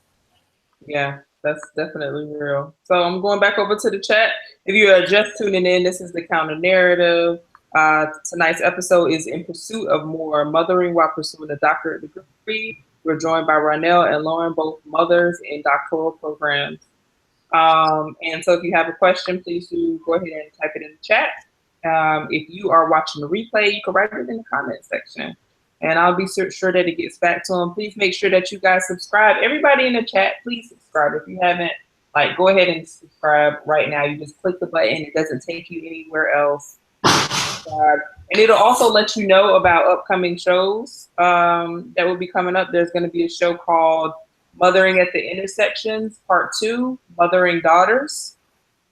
Yeah, that's definitely real. So I'm going back over to the chat. If you are just tuning in, this is the Counter Narrative. Tonight's episode is In Pursuit of More, Mothering While Pursuing a Doctorate Degree. We're joined by Ronell and Lauren, both mothers in doctoral programs. And so if you have a question, please do go ahead and type it in the chat. If you are watching the replay, you can write it in the comment section, and I'll be sure that it gets back to them. Please make sure that you guys subscribe. Everybody in the chat, please subscribe. If you haven't, go ahead and subscribe right now. You just click the button. It doesn't take you anywhere else. And it'll also let you know about upcoming shows that will be coming up. There's going to be a show called Mothering at the Intersections, Part 2, Mothering Daughters.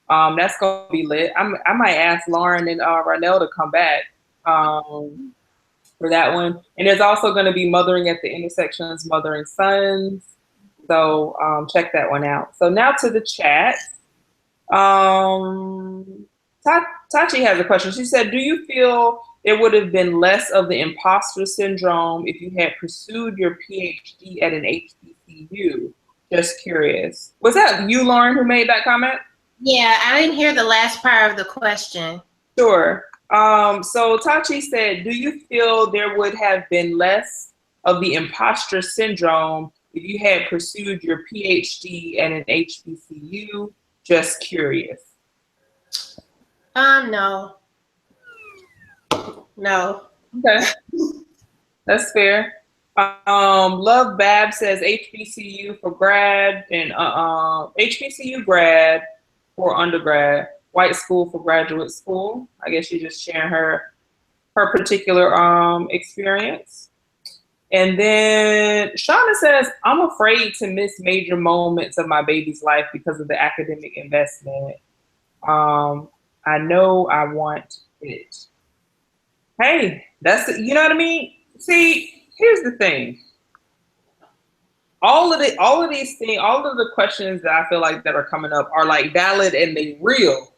That's going to be lit. I might ask Lauren and Ronell to come back for that one. And there's also going to be Mothering at the Intersections, Mothering Sons. So check that one out. So now to the chat. Tachi has a question. She said, do you feel there would have been less of the imposter syndrome if you had pursued your PhD at an HBCU? Just curious. Was that you, Lauren, who made that comment? Yeah, I didn't hear the last part of the question. Sure. So Tachi said, do you feel there would have been less of the imposter syndrome if you had pursued your PhD at an HBCU? Just curious. No. Okay. That's fair. Love Bab says HBCU for grad and HBCU grad for undergrad, white school for graduate school. I guess she's just sharing her particular experience. And then Shauna says, I'm afraid to miss major moments of my baby's life because of the academic investment. I know I want it. Hey, you know what I mean? See, here's the thing. All of these things, all of the questions that I feel like that are coming up are like valid and they real.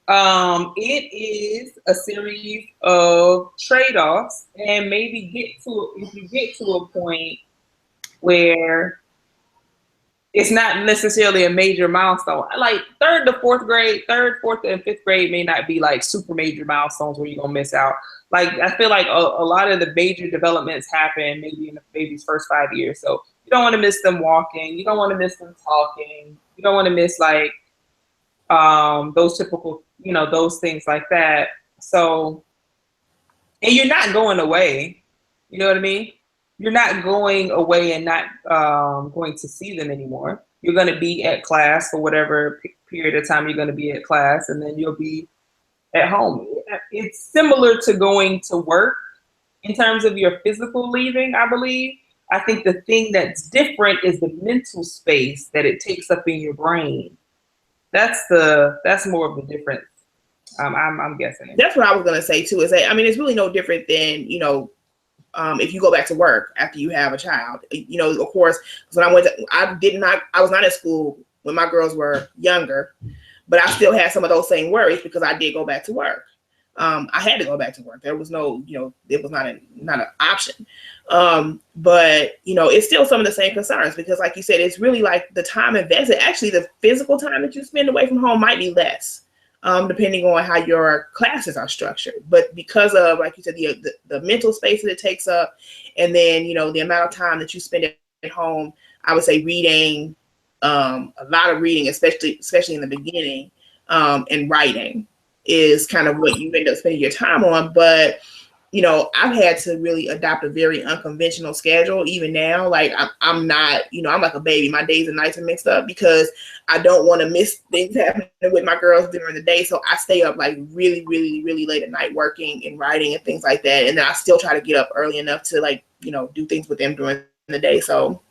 It is a series of trade-offs, and maybe if you get to a point where it's not necessarily a major milestone. Like third, fourth, and fifth grade may not be like super major milestones where you're gonna miss out. Like I feel like a lot of the major developments happen maybe in the baby's first 5 years. So you don't want to miss them walking. You don't want to miss them talking. You don't want to miss like those typical, those things like that. So, and you're not going away. You know what I mean? You're not going away and not going to see them anymore. You're going to be at class for whatever period of time you're going to be at class, and then you'll be at home. It's similar to going to work in terms of your physical leaving, I believe. I think the thing that's different is the mental space that it takes up in your brain. That's more of the difference. I'm guessing. That's what I was gonna say too. Is that I mean, it's really no different than if you go back to work after you have a child. Of course, when I was not at school when my girls were younger, but I still had some of those same worries because I did go back to work. I had to go back to work. There was no, it was not an option. But it's still some of the same concerns because, like you said, it's really like the time invested. Actually, the physical time that you spend away from home might be less, depending on how your classes are structured. But because of, like you said, the mental space that it takes up, and then the amount of time that you spend at home, I would say reading, a lot of reading, especially in the beginning, and writing is kind of what you end up spending your time on. But I've had to really adopt a very unconventional schedule. Even now, like I'm not, I'm like a baby. My days and nights are mixed up because I don't want to miss things happening with my girls during the day. So I stay up like really, really, really late at night working and writing and things like that. And then I still try to get up early enough to do things with them during the day. So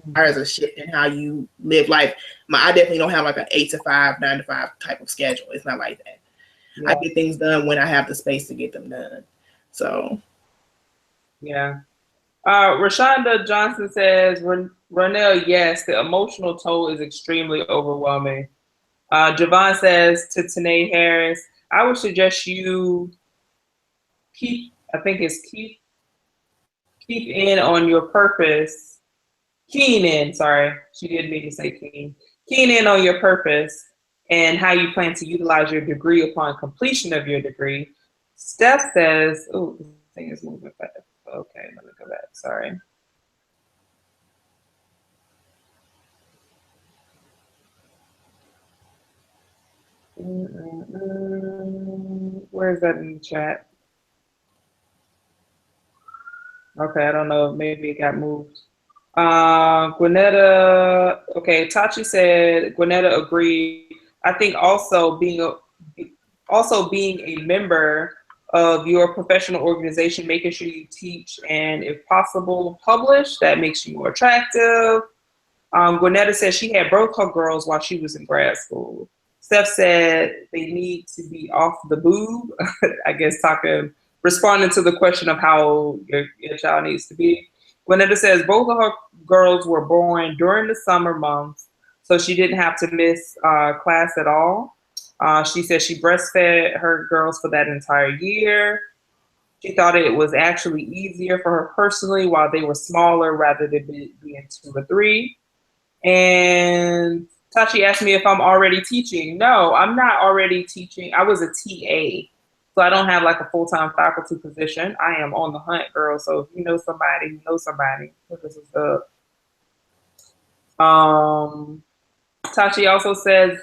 there's a shift in how you live life. I definitely don't have like an 8 to 5, 9 to 5 type of schedule. It's not like that. Yeah. I get things done when I have the space to get them done. So, yeah. Rashonda Johnson says, Ronell, yes, the emotional toll is extremely overwhelming. Javon says to Tanae Harris, I would suggest you keep in on your purpose. Keen in, sorry, she didn't mean to say keen. Keen in on your purpose and how you plan to utilize your degree upon completion of your degree. Steph says, oh, this thing is moving fast. Okay, let me go back, sorry. Where is that in the chat? Okay, I don't know, maybe it got moved. Gwinnetta, okay, Tachi said, Gwinnetta agreed. I think also being a member of your professional organization, making sure you teach and if possible, publish, that makes you more attractive. Gwinnetta said she had both her girls while she was in grad school. Steph said they need to be off the boob. I guess responding to the question of how your child needs to be. Gwinnetta says both of her girls were born during the summer months, so she didn't have to miss class at all. She said she breastfed her girls for that entire year. She thought it was actually easier for her personally while they were smaller rather than being 2 or 3. And Tachi asked me if I'm already teaching. No, I'm not already teaching. I was a TA. So I don't have like a full-time faculty position. I am on the hunt, girl. So if you know somebody, you know somebody. This is up. Tachi also says,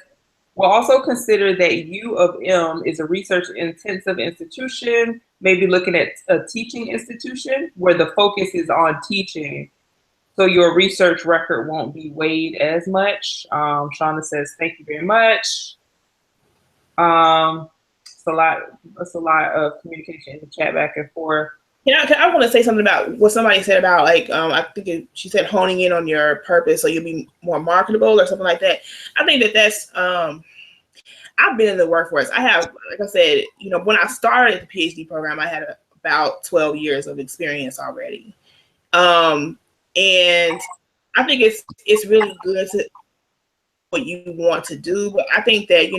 we'll also consider that U of M is a research-intensive institution, maybe looking at a teaching institution where the focus is on teaching. So your research record won't be weighed as much. Shauna says, thank you very much. It's a lot of communication in the chat back and forth. I want to say something about what somebody said about I think she said honing in on your purpose so you'll be more marketable or something like that. I think that's I've been in the workforce. I have, like I said, when I started the PhD program, I had about 12 years of experience already. And I think it's really good to what you want to do, but I think that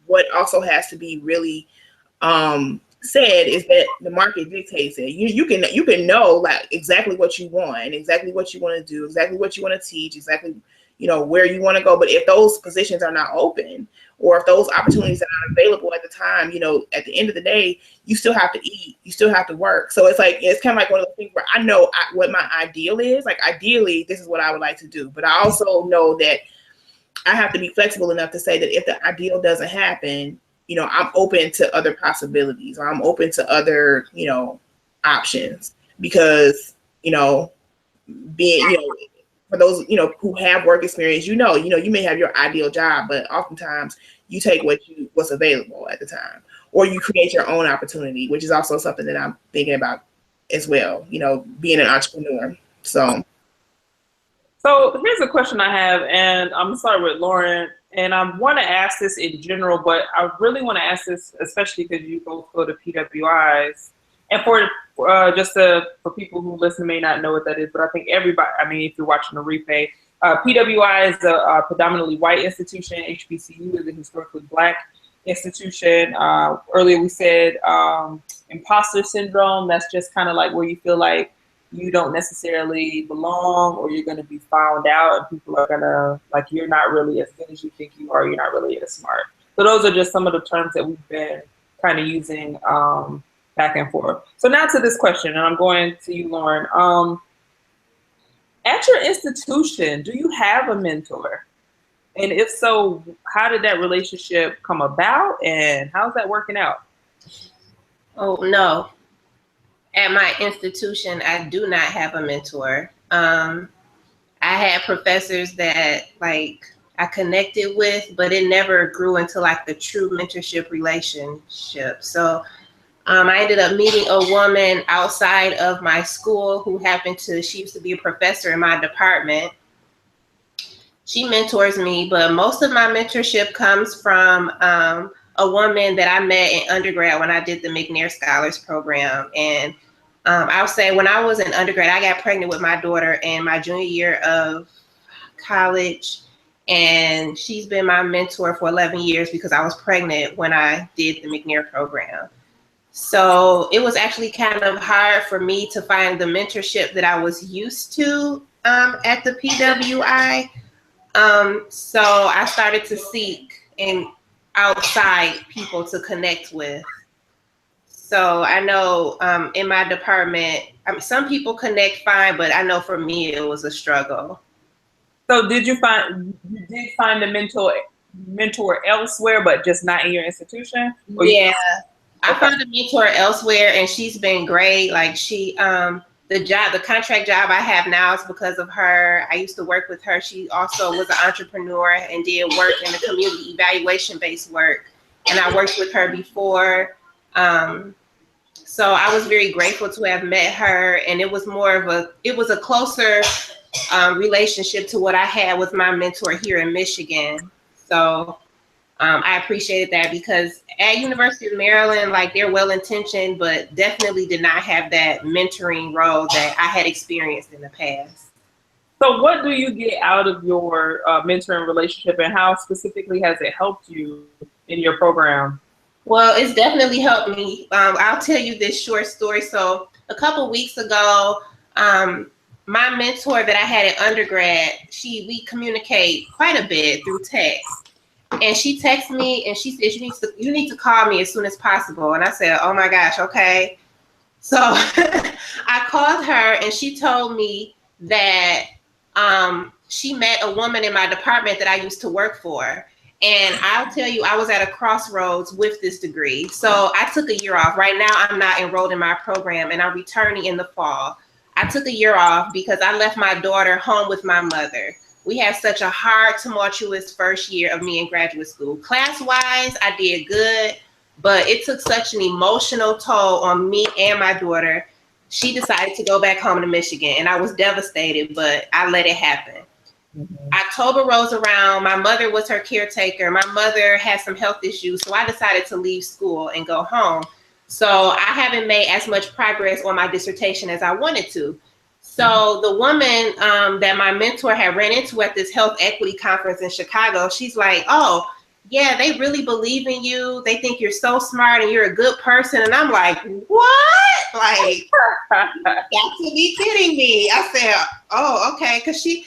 what also has to be really said is that the market dictates it. You can know like exactly what you want, exactly what you want to do, exactly what you want to teach, exactly where you want to go. But if those positions are not open, or if those opportunities are not available at the time, at the end of the day, you still have to eat, you still have to work. So it's kind of like one of those things where I know what my ideal is. Like ideally, this is what I would like to do, but I also know that I have to be flexible enough to say that if the ideal doesn't happen, I'm open to other possibilities, or I'm open to other, options, because, being, for those, who have work experience, you may have your ideal job, but oftentimes you take what's available at the time, or you create your own opportunity, which is also something that I'm thinking about as well, being an entrepreneur. So here's a question I have, and I'm gonna start with Lauren. And I want to ask this in general, but I really want to ask this, especially because you both go to PWIs. And for people who listen may not know what that is, but I think everybody, I mean, if you're watching the replay, PWI is a predominantly white institution. HBCU is a historically Black institution. Earlier we said imposter syndrome. That's just kind of like where you feel like you don't necessarily belong, or you're going to be found out, and people are going to, like, you're not really as good as you think you are. You're not really as smart. So those are just some of the terms that we've been kind of using back and forth. So now to this question, and I'm going to you, Lauren. At your institution, do you have a mentor? And if so, how did that relationship come about, and how's that working out? Oh, no. At my institution, I do not have a mentor. I had professors that like I connected with, but it never grew into like the true mentorship relationship. So I ended up meeting a woman outside of my school who she used to be a professor in my department. She mentors me, but most of my mentorship comes from a woman that I met in undergrad when I did the McNair Scholars Program. And I'll say when I was in undergrad, I got pregnant with my daughter in my junior year of college. And she's been my mentor for 11 years because I was pregnant when I did the McNair program. So it was actually kind of hard for me to find the mentorship that I was used to at the PWI. So I started to seek outside people to connect with. So I know in my department, some people connect fine, but I know for me it was a struggle. So you did find a mentor elsewhere, but just not in your institution? Yeah, I found a mentor elsewhere, and she's been great. Like the contract job I have now is because of her. I used to work with her. She also was an entrepreneur and did work in the community evaluation-based work. And I worked with her before. So I was very grateful to have met her. And it was a closer relationship to what I had with my mentor here in Michigan. So I appreciated that, because at University of Maryland, like, they're well-intentioned, but definitely did not have that mentoring role that I had experienced in the past. So what do you get out of your mentoring relationship, and how specifically has it helped you in your program? Well, it's definitely helped me. I'll tell you this short story. So a couple weeks ago, my mentor that I had in undergrad, we communicate quite a bit through text. And she texted me and she said, you need to call me as soon as possible. And I said, oh my gosh, okay. So I called her, and she told me that she met a woman in my department that I used to work for. And I'll tell you, I was at a crossroads with this degree. So I took a year off. Right now, I'm not enrolled in my program, and I'm returning in the fall. I took a year off because I left my daughter home with my mother. We had such a hard, tumultuous first year of me in graduate school. Class-wise, I did good, but it took such an emotional toll on me and my daughter. She decided to go back home to Michigan, and I was devastated, but I let it happen. Mm-hmm. October rolls around. My mother was her caretaker. My mother had some health issues, so I decided to leave school and go home. So I haven't made as much progress on my dissertation as I wanted to. So the woman that my mentor had ran into at this health equity conference in Chicago, she's like, oh, yeah, they really believe in you. They think you're so smart and you're a good person. And I'm like, what? Like, got to be kidding me. I said, oh, okay. Because she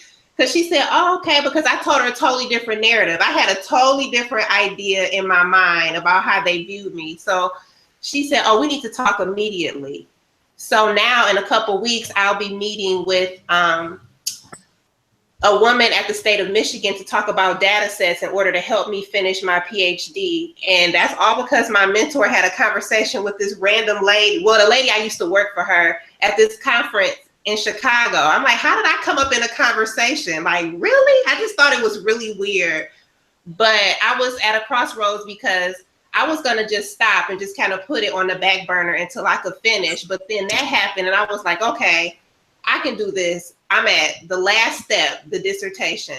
said, oh, okay, because I told her a totally different narrative. I had a totally different idea in my mind about how they viewed me. So she said, oh, we need to talk immediately. So now in a couple weeks, I'll be meeting with a woman at the state of Michigan to talk about data sets in order to help me finish my PhD. And that's all because my mentor had a conversation with this random lady. Well, the lady I used to work for her at this conference in Chicago. I'm like, how did I come up in a conversation? Like, really? I just thought it was really weird. But I was at a crossroads because I was going to just stop and just kind of put it on the back burner until I could finish. But then that happened, and I was like, okay, I can do this. I'm at the last step, the dissertation.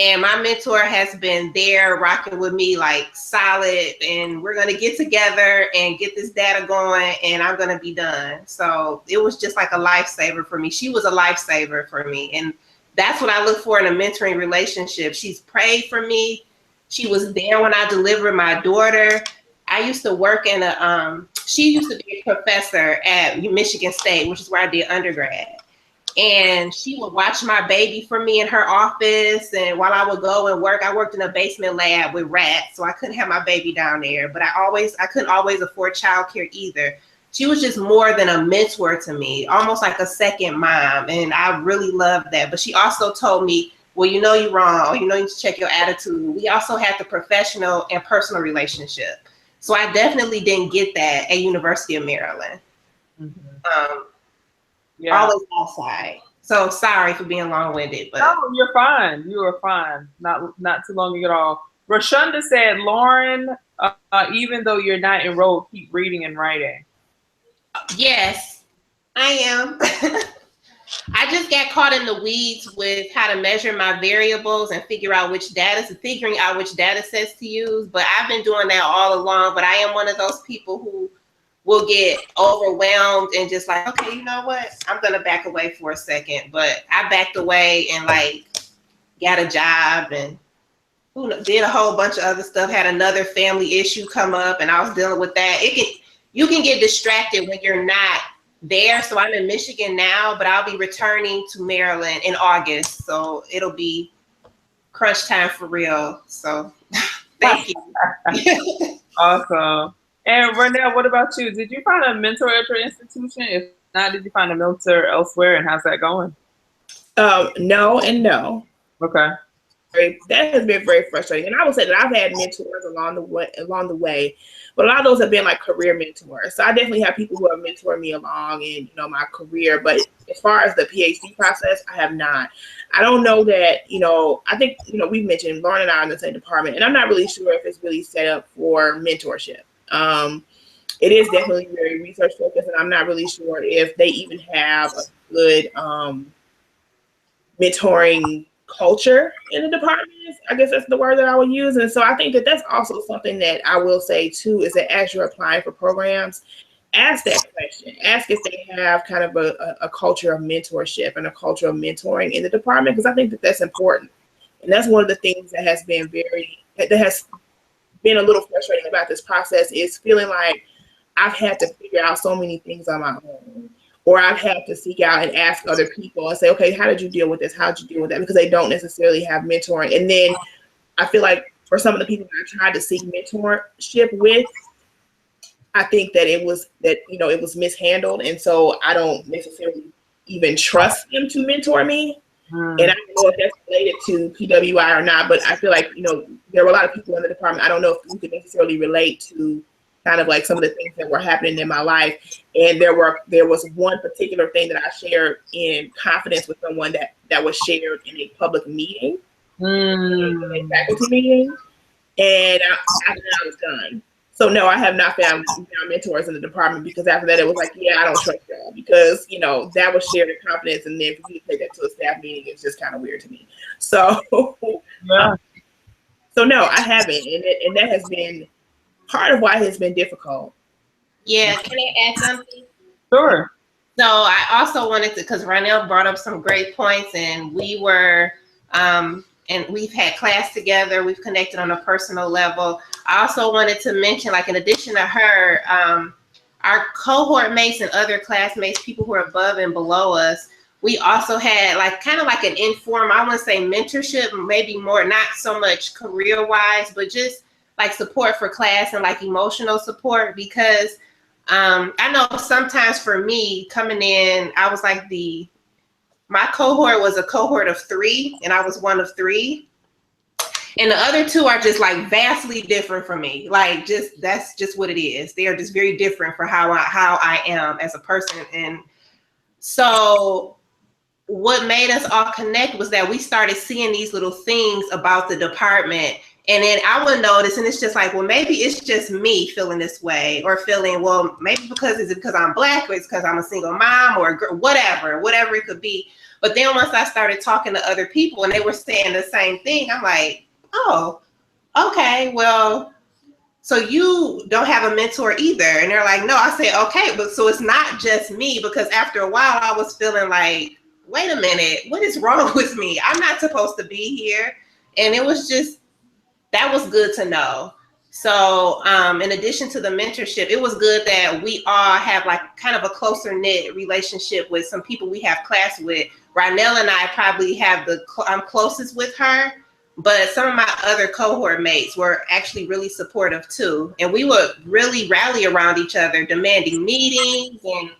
And my mentor has been there rocking with me like solid, and we're going to get together and get this data going, and I'm going to be done. So it was just like a lifesaver for me. She was a lifesaver for me. And that's what I look for in a mentoring relationship. She's prayed for me. She was there when I delivered my daughter. I used to work in she used to be a professor at Michigan State, which is where I did undergrad. And she would watch my baby for me in her office. And while I would go and work, I worked in a basement lab with rats, so I couldn't have my baby down there. But I couldn't always afford childcare either. She was just more than a mentor to me, almost like a second mom. And I really loved that. But she also told me, well, you know you're wrong. You know you need to check your attitude. We also had the professional and personal relationship. So I definitely didn't get that at University of Maryland. Yeah. Always outside. So sorry for being long-winded, but no, you're fine. You are fine. Not too long at all. Rashonda said, Lauren, even though you're not enrolled, keep reading and writing. yes, I am. I just got caught in the weeds with how to measure my variables and figuring out which data sets to use. But I've been doing that all along. But I am one of those people who will get overwhelmed and just like, okay, you know what? I'm going to back away for a second. But I backed away and like got a job and did a whole bunch of other stuff, had another family issue come up and I was dealing with that. You can get distracted when you're not there. So I'm in Michigan now, but I'll be returning to Maryland in August. So it'll be crunch time for real. So thank you. Awesome. And Renelle, what about you? Did you find a mentor at your institution? If not, did you find a mentor elsewhere, and how's that going? No and no. Okay. That has been very frustrating. And I would say that I've had mentors along the way, but a lot of those have been like career mentors. So I definitely have people who have mentored me along in, my career. But as far as the PhD process, I have not. I don't know that, I think, we've mentioned Lauren and I are in the same department, and I'm not really sure if it's really set up for mentorship. It is definitely very research focused, and I'm not really sure if they even have a good mentoring culture in the department. I guess that's the word that I would use. And so I think that that's also something that I will say too, is that as you're applying for programs, ask that question. Ask if they have kind of a culture of mentorship and a culture of mentoring in the department, because I think that that's important. And that's one of the things that has been a little frustrating about this process, is feeling like I've had to figure out so many things on my own. Or I've had to seek out and ask other people and say, okay, how did you deal with this? How did you deal with that? Because they don't necessarily have mentoring. And then I feel like for some of the people that I tried to seek mentorship with, I think that it was mishandled. And so I don't necessarily even trust them to mentor me. And I don't know if that's related to PWI or not, but I feel like, there were a lot of people in the department. I don't know if we could necessarily relate to kind of like some of the things that were happening in my life. And there was one particular thing that I shared in confidence with someone that was shared in a public meeting, a faculty meeting, and after that I was done. So no, I have not found mentors in the department, because after that it was like, yeah, I don't trust y'all, because that was shared in confidence, and then for you to take that to a staff meeting, it's just kind of weird to me. So yeah. So no, I haven't, and that has been part of why it's been difficult. Yeah, can I add something? Sure. So I also wanted to, because Ronell brought up some great points, and we were, and we've had class together, we've connected on a personal level. I also wanted to mention, like in addition to her, our cohort mates and other classmates, people who are above and below us, we also had like kind of like an informal, I wouldn't say mentorship, maybe more, not so much career-wise, but just like support for class and like emotional support, because I know sometimes for me coming in, I was like my cohort was a cohort of 3 and I was one of 3. And the other 2 are just like vastly different from me. Like that's just what it is. They are just very different for how I am as a person. And so what made us all connect was that we started seeing these little things about the department And then I would notice, and it's just like, well, maybe it's just me feeling this way, or feeling, well, maybe is it because I'm Black, or it's because I'm a single mom, or whatever it could be. But then once I started talking to other people and they were saying the same thing, I'm like, oh, okay, well, so you don't have a mentor either. And they're like, no. I say, okay, but so it's not just me, because after a while I was feeling like, wait a minute, what is wrong with me? I'm not supposed to be here. And it was just, that was good to know. So in addition to the mentorship, it was good that we all have like kind of a closer knit relationship with some people we have class with. Ronell and I probably have I'm closest with her, but some of my other cohort mates were actually really supportive too. And we would really rally around each other, demanding meetings and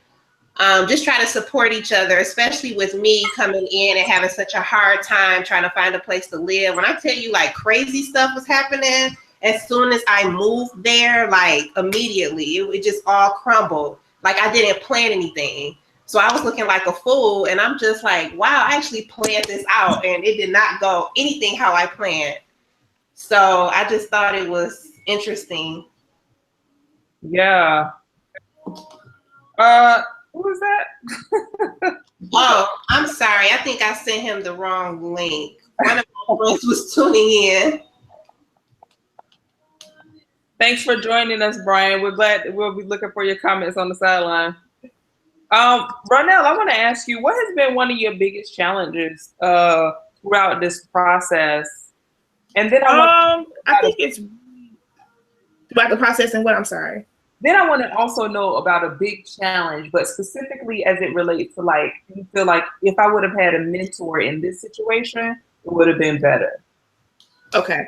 just try to support each other, especially with me coming in and having such a hard time trying to find a place to live. When I tell you, like, crazy stuff was happening, as soon as I moved there, like immediately, it just all crumbled. Like I didn't plan anything. So I was looking like a fool, and I'm just like, wow, I actually planned this out and it did not go anything how I planned. So I just thought it was interesting. Yeah. Who was that? Oh, I'm sorry. I think I sent him the wrong link. One of my friends was tuning in. Thanks for joining us, Brian. We're glad. We'll be looking for your comments on the sideline. Ronell, I want to ask you, what has been one of your biggest challenges throughout this process? And then I think it's about the process and what, I'm sorry. Then I want to also know about a big challenge, but specifically as it relates to, like, you feel like if I would have had a mentor in this situation, it would have been better. Okay.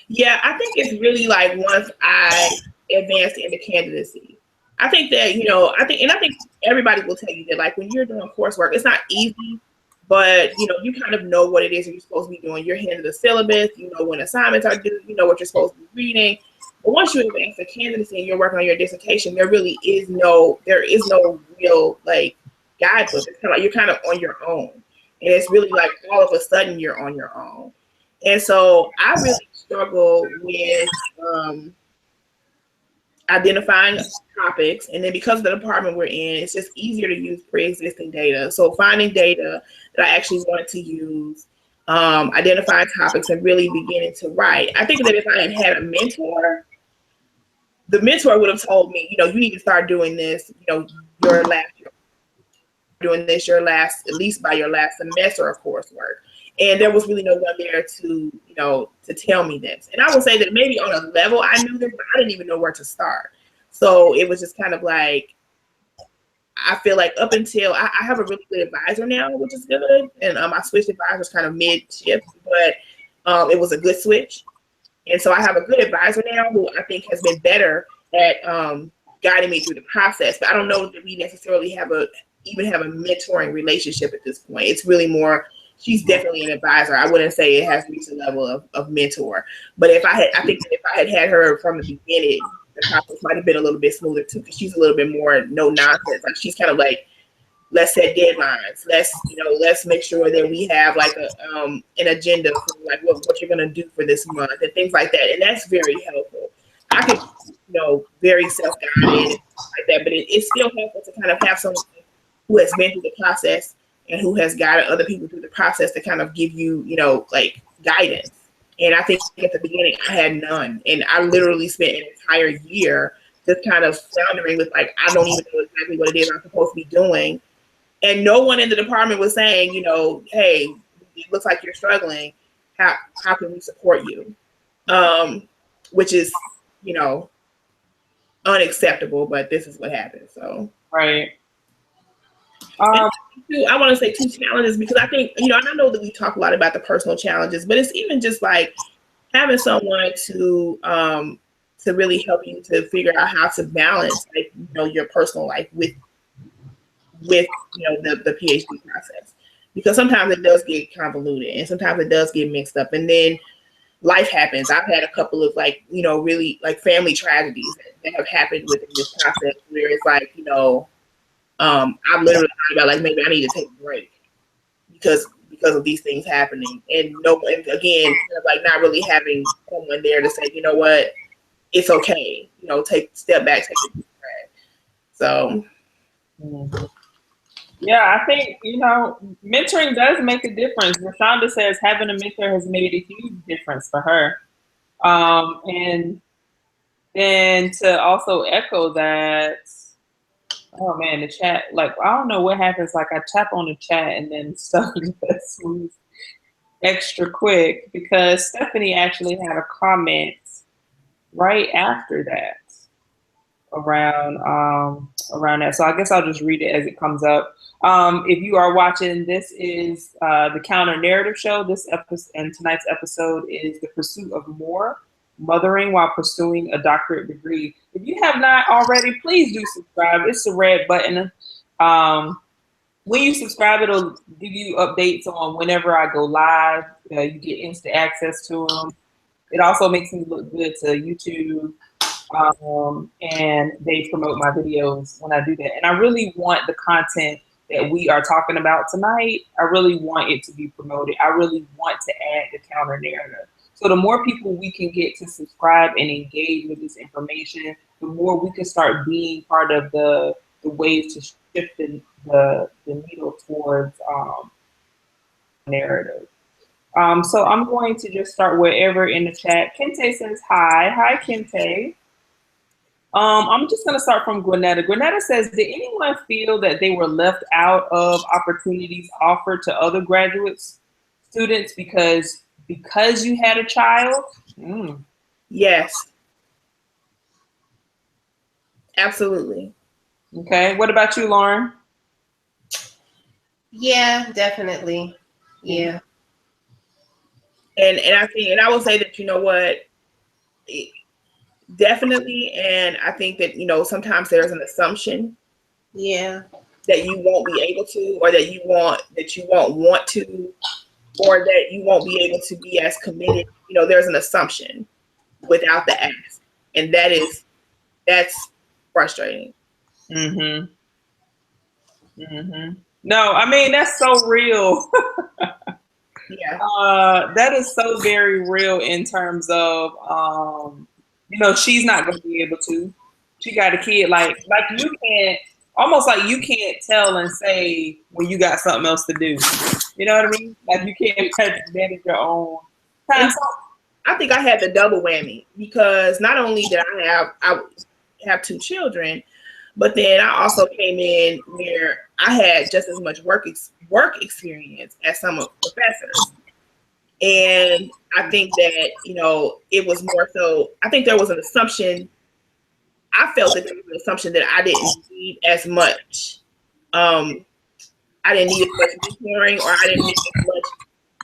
Yeah, I think it's really like once I advanced into candidacy. I think that, I think everybody will tell you that, like, when you're doing coursework, it's not easy, but, you kind of know what it is that you're supposed to be doing. You're handed the syllabus, you know when assignments are due, you know what you're supposed to be reading. But once you advance to candidacy and you're working on your dissertation, there is no real, like, guidebook. It's kind of like you're kind of on your own. And it's really like all of a sudden you're on your own. And so I really struggle with identifying topics. And then because of the department we're in, it's just easier to use pre-existing data. So finding data that I actually wanted to use, identifying topics, and really beginning to write. I think that if I had a mentor, the mentor would have told me, you need to start doing this, your last year, doing this at least by your last semester of coursework. And there was really no one there to tell me this. And I would say that maybe on a level I knew this, but I didn't even know where to start. So it was just kind of like, I feel like up until I have a really good advisor now, which is good. And I switched advisors kind of mid-shift, but it was a good switch. And so I have a good advisor now who I think has been better at guiding me through the process. But I don't know that we necessarily even have a mentoring relationship at this point. It's really more, she's definitely an advisor. I wouldn't say it has reached a level of mentor. But I think that if I had her from the beginning, the process might have been a little bit smoother too, because she's a little bit more no nonsense. Like, she's kind of like, let's set deadlines. Let's make sure that we have like an agenda for like what you're gonna do for this month and things like that. And that's very helpful. I could, very self-guided like that, but it's still helpful to kind of have someone who has been through the process and who has guided other people through the process to kind of give you, like, guidance. And I think at the beginning I had none, and I literally spent an entire year just kind of floundering with, like, I don't even know exactly what it is I'm supposed to be doing. And no one in the department was saying, hey, it looks like you're struggling. How can we support you? Which is, unacceptable, but this is what happened. So Right. I want to say two challenges, because I think, and I know that we talk a lot about the personal challenges, but it's even just like having someone to really help you to figure out how to balance, like, your personal life with the PhD process, because sometimes it does get convoluted and sometimes it does get mixed up, and then life happens. I've had a couple of, like, really, like, family tragedies that have happened within this process where it's like, I've literally thought about, like, maybe I need to take a break because because of these things happening. And and again, kind of like not really having someone there to say, you know what, it's okay. You know, step back, take a deep breath. So. Yeah, I think, mentoring does make a difference. Rashonda says having a mentor has made a huge difference for her. And then to also echo that, oh man, the chat, like, I don't know what happens. Like, I tap on the chat and then stuff just moves extra quick, because Stephanie actually had a comment right after that around that. So I guess I'll just read it as it comes up. If you are watching, this is the Counter Narrative Show. This episode and tonight's episode is The Pursuit of More, Mothering While Pursuing a Doctorate Degree. If you have not already, please do subscribe. It's the red button. When you subscribe, it'll give you updates on whenever I go live. You get instant access to them. It also makes me look good to YouTube. And they promote my videos when I do that. And I really want the content that we are talking about tonight, I really want it to be promoted. I really want to add the counter narrative. So the more people we can get to subscribe and engage with this information, the more we can start being part of the ways to shift the needle towards narrative. So I'm going to just start wherever in the chat. Kente says hi. Hi, Kente. I'm just going to start from Gwinnetta. Gwinnetta says, did anyone feel that they were left out of opportunities offered to other graduate students because you had a child? Yes. Absolutely. Okay. What about you, Lauren? Yeah, definitely. Yeah. And I think, and I will say that, you know what, definitely. And I think that, sometimes there's an assumption. Yeah. That you won't be able to, or that you won't want to, or that you won't be able to be as committed. There's an assumption without the ask. And that's frustrating. No, I mean, that's so real. Yeah. That is so very real in terms of, she's not going to be able to. She got a kid. Like you can't, almost like you can't tell and say when you got something else to do. You know what I mean? Like you can't manage your own time. I think I had the double whammy, because not only did I have two children, but then I also came in where I had just as much work experience as some professors. And I think that, it was more so, I think there was an assumption. I felt that there was an assumption that I didn't need as much. I didn't need as much mentoring, or I didn't need as much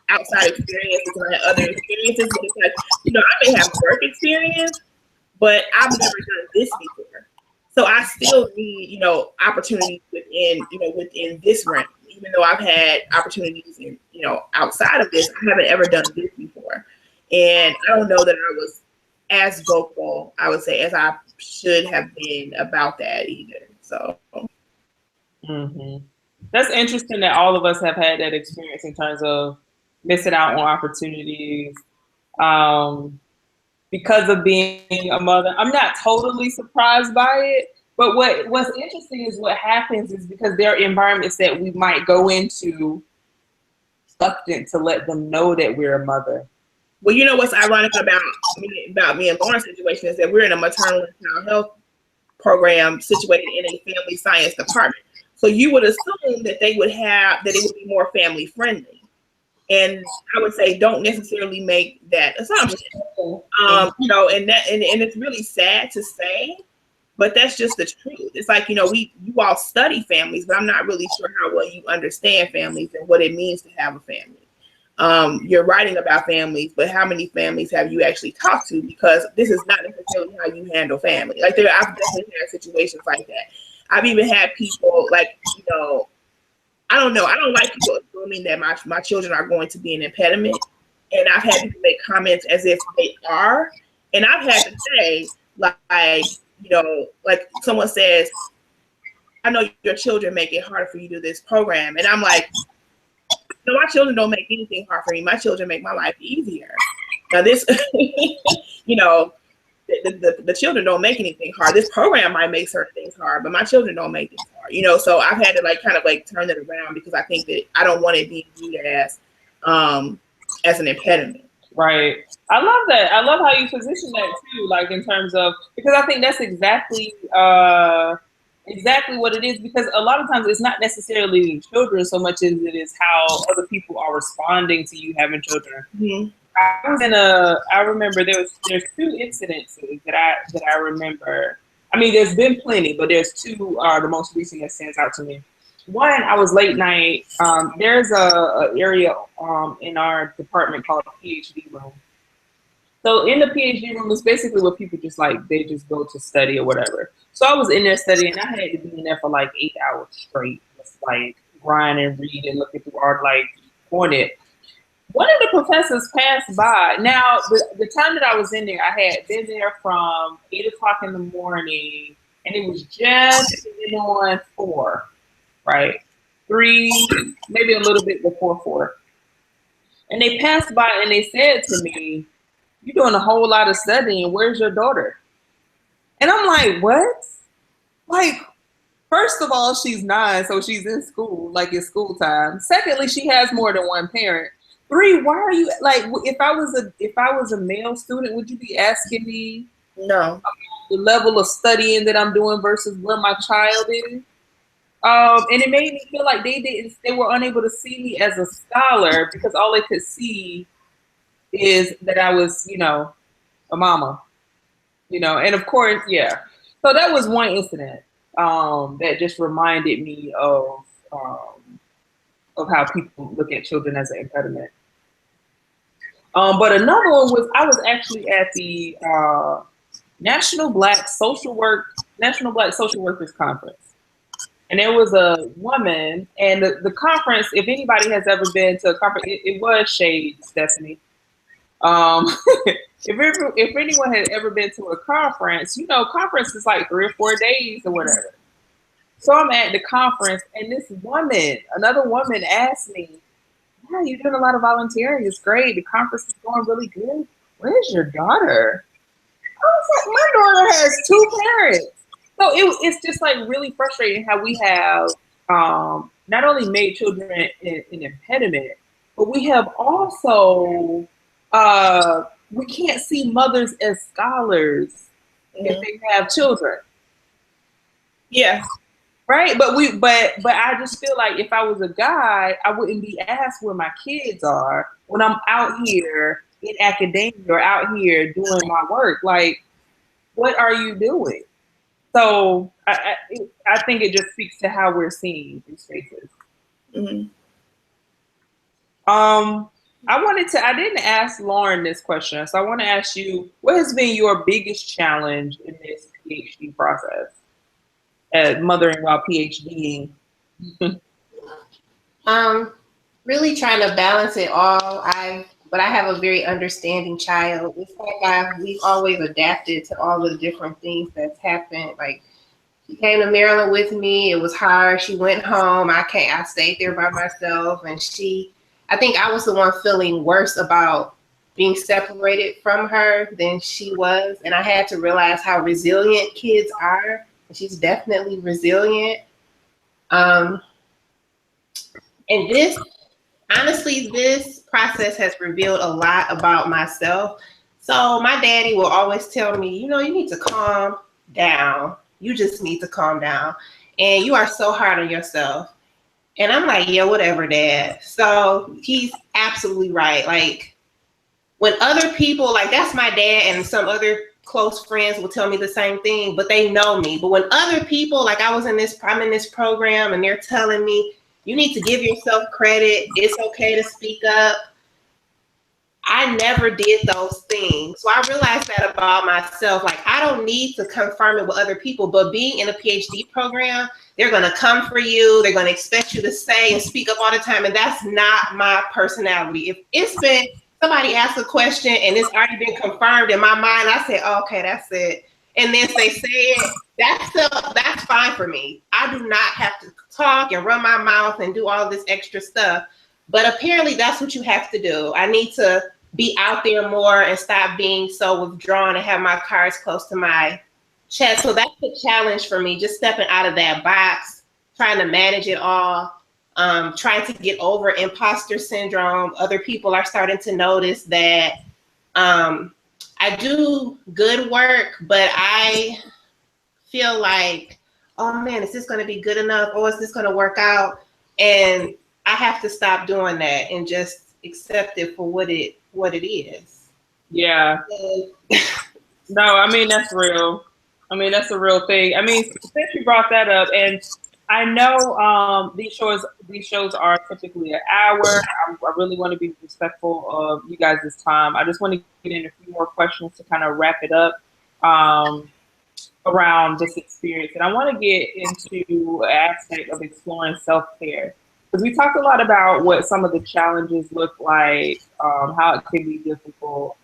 outside experience because I had other experiences. Because, I may have work experience, but I've never done this before. So I still need, opportunities within this realm. Even though I've had opportunities in, outside of this, I haven't ever done this before. And I don't know that I was as vocal, I would say, as I should have been about that either. So. That's interesting that all of us have had that experience in terms of missing out on opportunities because of being a mother. I'm not totally surprised by it, but what's interesting is what happens is because there are environments that we might go into reluctant to let them know that we're a mother. Well, you know what's ironic about me and Lauren's situation is that we're in a maternal and child health program situated in a family science department. So you would assume that it would be more family friendly. And I would say don't necessarily make that assumption. And it's really sad to say, but that's just the truth. It's like, you all study families, but I'm not really sure how well you understand families and what it means to have a family. You're writing about families, but how many families have you actually talked to? Because this is not necessarily how you handle family. Like I've definitely had situations like that. I've even had people like, I don't know. I don't like people assuming that my children are going to be an impediment. And I've had people make comments as if they are. And I've had to say, like someone says, I know your children make it hard for you to do this program. And I'm like, So my children don't make anything hard for me. My children make my life easier. Now this, you know, the children don't make anything hard. This program might make certain things hard, but my children don't make things hard. You know, so I've had to like kind of like turn it around because I think that I don't want it being viewed as an impediment. Right. I love that. I love how you position that too, like in terms of, because I think that's exactly what it is, because a lot of times it's not necessarily the children so much as it is how other people are responding to you having children. Mm-hmm. I remember there's two incidences that I remember. I mean, there's been plenty, but there's two are the most recent that stands out to me. One, I was late night. There's a area in our department called a PhD room. So in the PhD room is basically where people just like, they just go to study or whatever. So I was in there studying. I had to be in there for like 8 hours straight, just like grind and read and look at the art like on it. One of the professors passed by. Now, the time that I was in there, I had been there from 8 o'clock in the morning, and it was just on 4, right? 3, maybe a little bit before 4. And they passed by and they said to me, "You're doing a whole lot of studying. Where's your daughter?" And I'm like, what? Like, first of all, she's 9, so she's in school, like it's school time. Secondly, she has more than one parent. 3, why are you like? If I was a male student, would you be asking me No. the level of studying that I'm doing versus where my child is? And it made me feel like they were unable to see me as a scholar because all they could see is that I was, you know, a mama, you know. And of course, yeah. So that was one incident that just reminded me of how people look at children as an impediment. But another one was, I was actually at the National Black Social Workers Conference. And there was a woman, and the conference, if anybody has ever been to a conference, it was Shade, Stephanie. If anyone had ever been to a conference, you know, conference is like 3 or 4 days or whatever. So I'm at the conference, and another woman asked me, "Yeah, you're doing a lot of volunteering. It's great. The conference is going really good. Where's your daughter?" I was like, my daughter has 2 parents. So it's just like really frustrating how we have not only made children an impediment, but we have also, we can't see mothers as scholars if they have children. Yeah. Right, but I just feel like if I was a guy, I wouldn't be asked where my kids are when I'm out here in academia or out here doing my work. Like, what are you doing? So I think it just speaks to how we're seeing these spaces. Mm-hmm. I didn't ask Lauren this question, so I want to ask you, what has been your biggest challenge in this PhD process? Mothering while PhDing? Really trying to balance it all. But I have a very understanding child. It's like we've always adapted to all the different things that's happened. Like, she came to Maryland with me. It was hard. She went home. I stayed there by myself, and I think I was the one feeling worse about being separated from her than she was. And I had to realize how resilient kids are. She's definitely resilient. And this process has revealed a lot about myself. So my daddy will always tell me, you know, you need to calm down. You just need to calm down. And you are so hard on yourself. And I'm like, yeah, whatever, Dad. So he's absolutely right. Like, when other people, like, that's my dad, and some other close friends will tell me the same thing, but they know me. But when other people, like, I'm in this program, and they're telling me, you need to give yourself credit. It's okay to speak up. I never did those things. So I realized that about myself. Like, I don't need to confirm it with other people, but being in a PhD program, they're going to come for you. They're going to expect you to say and speak up all the time. And that's not my personality. If it's been somebody asks a question and it's already been confirmed in my mind, I say, oh, okay, that's it. And then they say it, that's fine for me. I do not have to talk and run my mouth and do all this extra stuff. But apparently that's what you have to do. I need to be out there more and stop being so withdrawn and have my cards close to my chest. So that's the challenge for me, just stepping out of that box, trying to manage it all, trying to get over imposter syndrome. Other people are starting to notice that I do good work, but I feel like, oh man, is this going to be good enough? Or is this going to work out? And I have to stop doing that and just accept it for what it is. Yeah. No, I mean, that's real. I mean, that's a real thing. I mean, since you brought that up, and I know these shows are typically an hour. I really want to be respectful of you guys' time. I just want to get in a few more questions to kind of wrap it up around this experience. And I want to get into an aspect of exploring self-care. Because we talked a lot about what some of the challenges look like, how it can be difficult.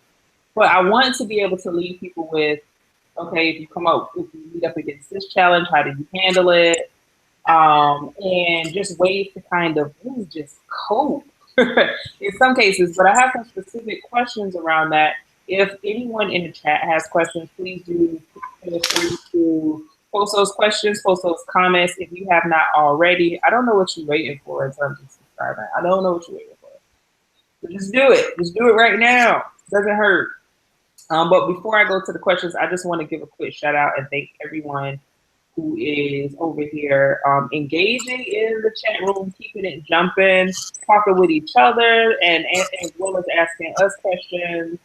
But I want to be able to leave people with, okay, if you meet up against this challenge, how do you handle it? And just ways to kind of really just cope in some cases. But I have some specific questions around that. If anyone in the chat has questions, please do feel free to post those questions, post those comments if you have not already. I don't know what you're waiting for in terms of subscribing. I don't know what you're waiting for. So just do it. Just do it right now. It doesn't hurt. But before I go to the questions, I just want to give a quick shout out and thank everyone who is over here engaging in the chat room, keeping it jumping, talking with each other, and as well as asking us questions.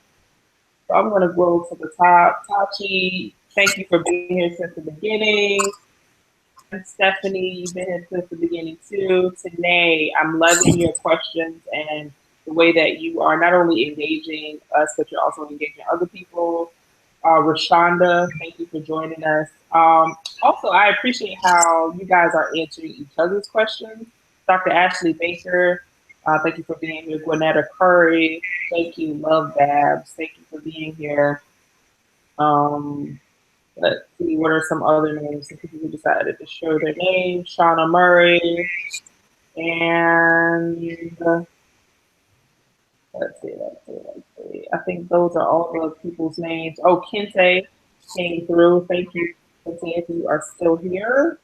So I'm going to go to the top. Tachi, thank you for being here since the beginning. Stephanie, you've been here since the beginning too. Tanae, I'm loving your questions and the way that you are not only engaging us, but you're also engaging other people. Rashonda, thank you for joining us. Also, I appreciate how you guys are answering each other's questions. Dr. Ashley Baker, thank you for being here. Gwinnetta Curry, thank you. Love Babs, thank you for being here. Let's see, what are some other names? Some people who decided to show their name. Shauna Murray, and let's see. I think those are all the people's names. Oh, Kente came through. Thank you, Kente, if you are still here.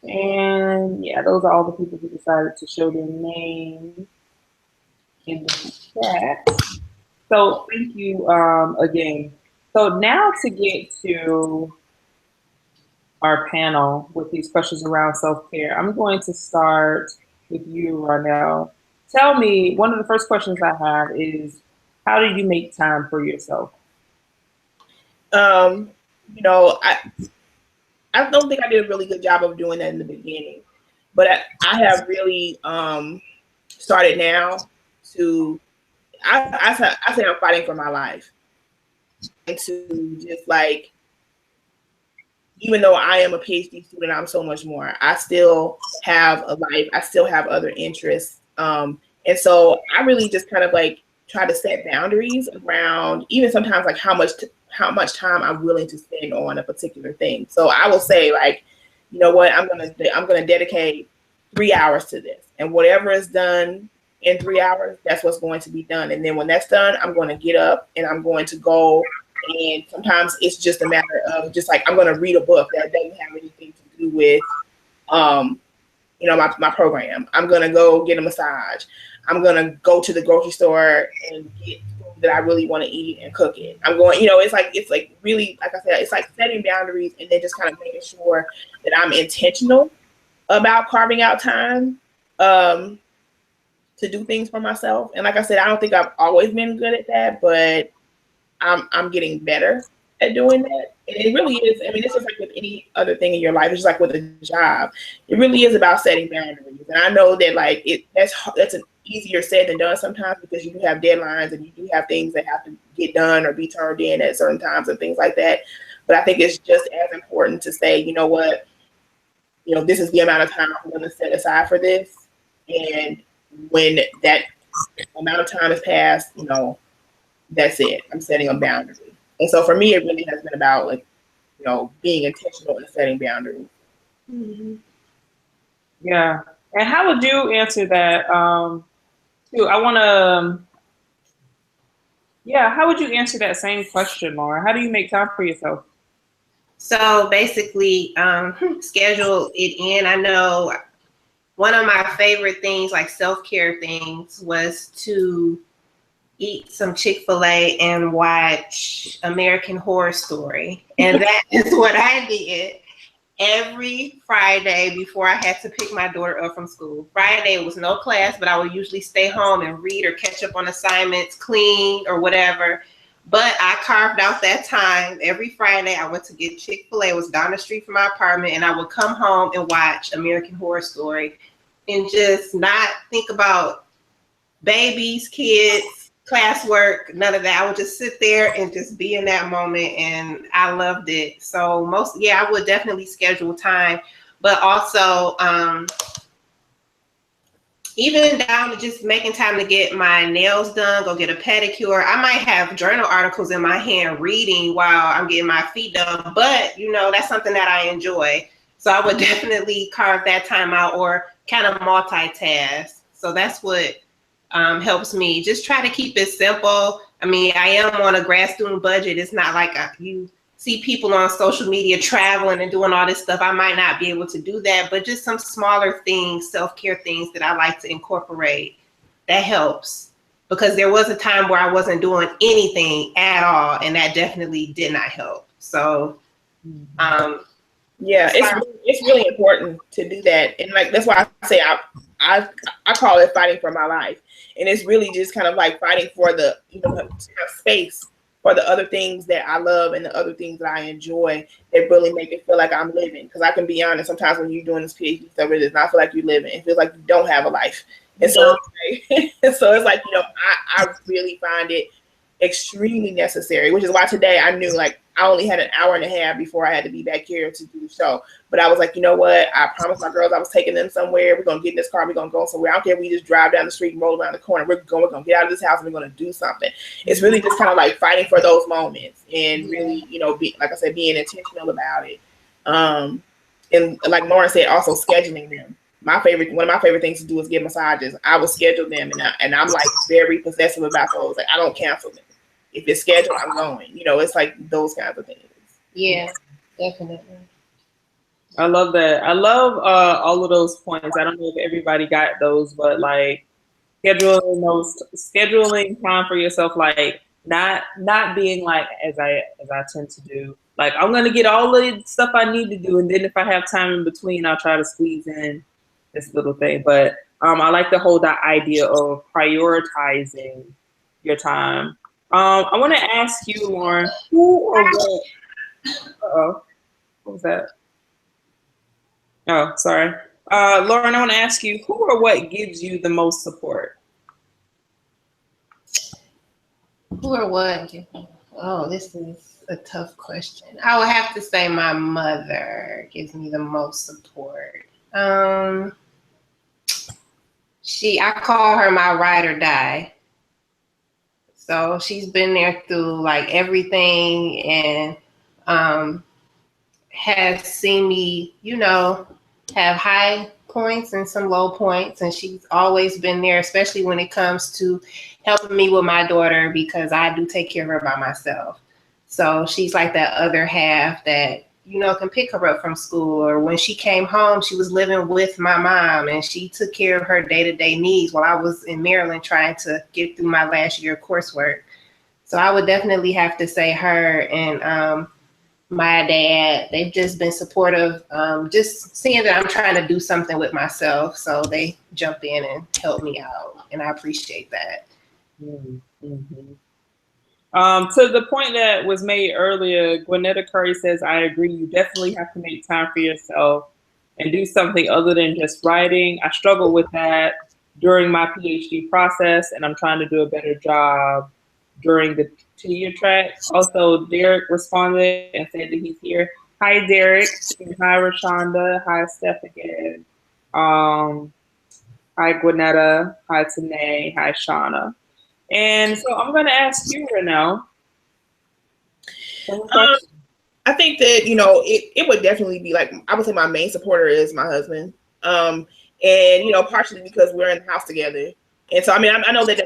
And yeah, those are all the people who decided to show their name in the chat. So thank you again. So now to get to our panel with these questions around self-care, I'm going to start with you, Ronell. Tell me, one of the first questions I have is, how do you make time for yourself? You know, I don't think I did a really good job of doing that in the beginning, but I have really started now to, I say I'm fighting for my life. And to just like, even though I am a PhD student, I'm so much more. I still have a life. I still have other interests. And so I really just kind of like try to set boundaries around even sometimes like how much time I'm willing to spend on a particular thing. So I will say like, you know what, I'm gonna dedicate 3 hours to this, and whatever is done in 3 hours, that's what's going to be done. And then when that's done, I'm going to get up and I'm going to go. And sometimes it's just a matter of just like, I'm going to read a book that doesn't have anything to do with, you know, my program. I'm going to go get a massage. I'm going to go to the grocery store and get food that I really want to eat and cook it. I'm going, you know, it's like really, like I said, it's like setting boundaries and then just kind of making sure that I'm intentional about carving out time to do things for myself. And like I said, I don't think I've always been good at that, but I'm getting better at doing that. And it really is, I mean, it's just like with any other thing in your life. It's just like with a job. It really is about setting boundaries. And I know that like that's an easier said than done sometimes, because you do have deadlines and you do have things that have to get done or be turned in at certain times and things like that. But I think it's just as important to say, you know what, you know, this is the amount of time I'm going to set aside for this. And when that amount of time has passed, you know, that's it. I'm setting a boundary. And so for me, it really has been about like, you know, being intentional and setting boundaries. Mm-hmm. Yeah. And how would you answer that? Too, I want to. Yeah, how would you answer that same question, Laura? How do you make time for yourself? So basically, schedule it in. I know one of my favorite things, like self-care things, was to eat some Chick-fil-A and watch American Horror Story. And that is what I did every Friday before I had to pick my daughter up from school. Friday was no class, but I would usually stay home and read or catch up on assignments, clean or whatever. But I carved out that time every Friday. I went to get Chick-fil-A. It was down the street from my apartment, and I would come home and watch American Horror Story and just not think about babies, kids, classwork, none of that. I would just sit there and just be in that moment, and I loved it. So I would definitely schedule time, but also even down to just making time to get my nails done, go get a pedicure. I might have journal articles in my hand reading while I'm getting my feet done, but that's something that I enjoy. So I would definitely carve that time out or kind of multitask. So that's what helps me. Just try to keep it simple. I mean, I am on a grad student budget. It's not like you see people on social media traveling and doing all this stuff. I might not be able to do that, but just some smaller things, self-care things that I like to incorporate, that helps. Because there was a time where I wasn't doing anything at all, and that definitely did not help. So, yeah, it's really important to do that, and like that's why I say I call it fighting for my life, and it's really just kind of like fighting for the to have space for the other things that I love and the other things that I enjoy that really make it feel like I'm living. Because I can be honest, sometimes when you're doing this PhD stuff, it does not feel like you're living. It feels like you don't have a life, and so so it's like I really find it extremely necessary, which is why today I knew like I only had an hour and a half before I had to be back here to do the show. But I was like, you know what? I promised my girls I was taking them somewhere. We're gonna get in this car, we're gonna go somewhere. I don't care if we just drive down the street and roll around the corner. We're gonna get out of this house and we're gonna do something. It's really just kind of like fighting for those moments and really, like I said, being intentional about it. And like Lauren said, also scheduling them. One of my favorite things to do is get massages. I will schedule them, and I'm like very possessive about those. Like I don't cancel them. If it's scheduled, I'm going. It's like those kinds of things. Yeah, definitely. I love that. I love all of those points. I don't know if everybody got those, but like scheduling time for yourself, like not being like as I tend to do. Like I'm gonna get all the stuff I need to do, and then if I have time in between, I'll try to squeeze in this little thing. But I like the whole idea of prioritizing your time. I want to ask you, Lauren, who or what? Uh-oh, what was that? Oh, sorry. Lauren, I want to ask you, who or what gives you the most support? Who or what? Oh, this is a tough question. I would have to say my mother gives me the most support. I call her my ride or die. So she's been there through like everything and has seen me, have high points and some low points. And she's always been there, especially when it comes to helping me with my daughter, because I do take care of her by myself. So she's like that other half that, can pick her up from school. Or when she came home, she was living with my mom and she took care of her day-to-day needs while I was in Maryland trying to get through my last year of coursework. So I would definitely have to say her and my dad. They've just been supportive, just seeing that I'm trying to do something with myself. So they jump in and help me out. And I appreciate that. Mm-hmm. To the point that was made earlier, Gwinnetta Curry says, I agree. You definitely have to make time for yourself and do something other than just writing. I struggle with that during my PhD process, and I'm trying to do a better job during the tenure track. Also, Derek responded and said that he's here. Hi, Derek. Hi, Rashonda. Hi, Steph again. Hi, Gwinnetta. Hi, Tanae. Hi, Shauna. And so I'm going to ask you, Renelle. I think that, it would definitely be like, I would say my main supporter is my husband. And, you know, partially because we're in the house together. And so, I mean, I know that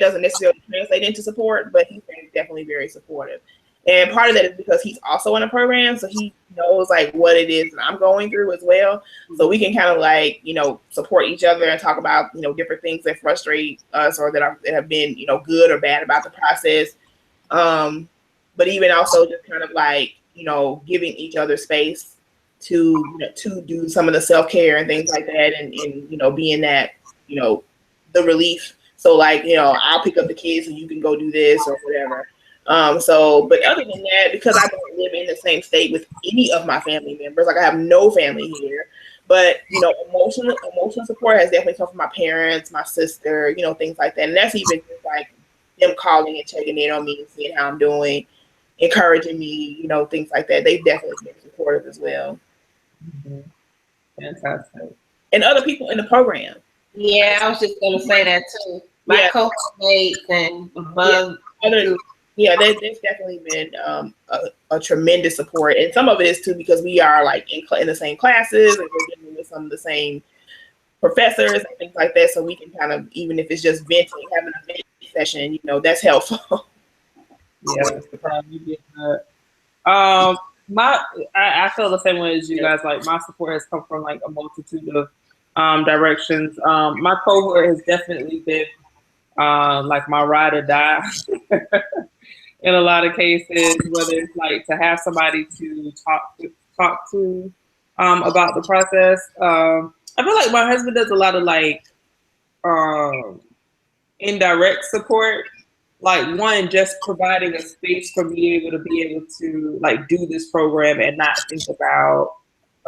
doesn't necessarily translate into support, but he's definitely very supportive. And part of that is because he's also in a program, so he knows like what it is that I'm going through as well. So we can kind of like, you know, support each other and talk about, you know, different things that frustrate us or that have been, you know, good or bad about the process. But even also just kind of like, you know, giving each other space to, you know, to do some of the self-care and things like that, and you know, being that, you know, the relief. So like, you know, I'll pick up the kids and you can go do this or whatever. So, but other than that, because I don't live in the same state with any of my family members, like I have no family here, but you know, emotional support has definitely come from my parents, my sister, you know, things like that. And that's even just like them calling and checking in on me and seeing how I'm doing, encouraging me, you know, things like that. They've definitely been supportive as well. Mm-hmm. Fantastic. And other people in the program. Yeah, I was just gonna say that too. My co-mates and above. There's definitely been a tremendous support, and some of it is too because we are like in the same classes and we're dealing with some of the same professors and things like that. So we can kind of, even if it's just venting, having a vent session, you know, that's helpful. Yeah, you get that. I feel the same way as you guys. Like my support has come from like a multitude of directions. My cohort has definitely been like my ride or die in a lot of cases, whether it's like to have somebody to talk to about the process. I feel like my husband does a lot of like indirect support. Like one, just providing a space for me be able to like do this program and not think about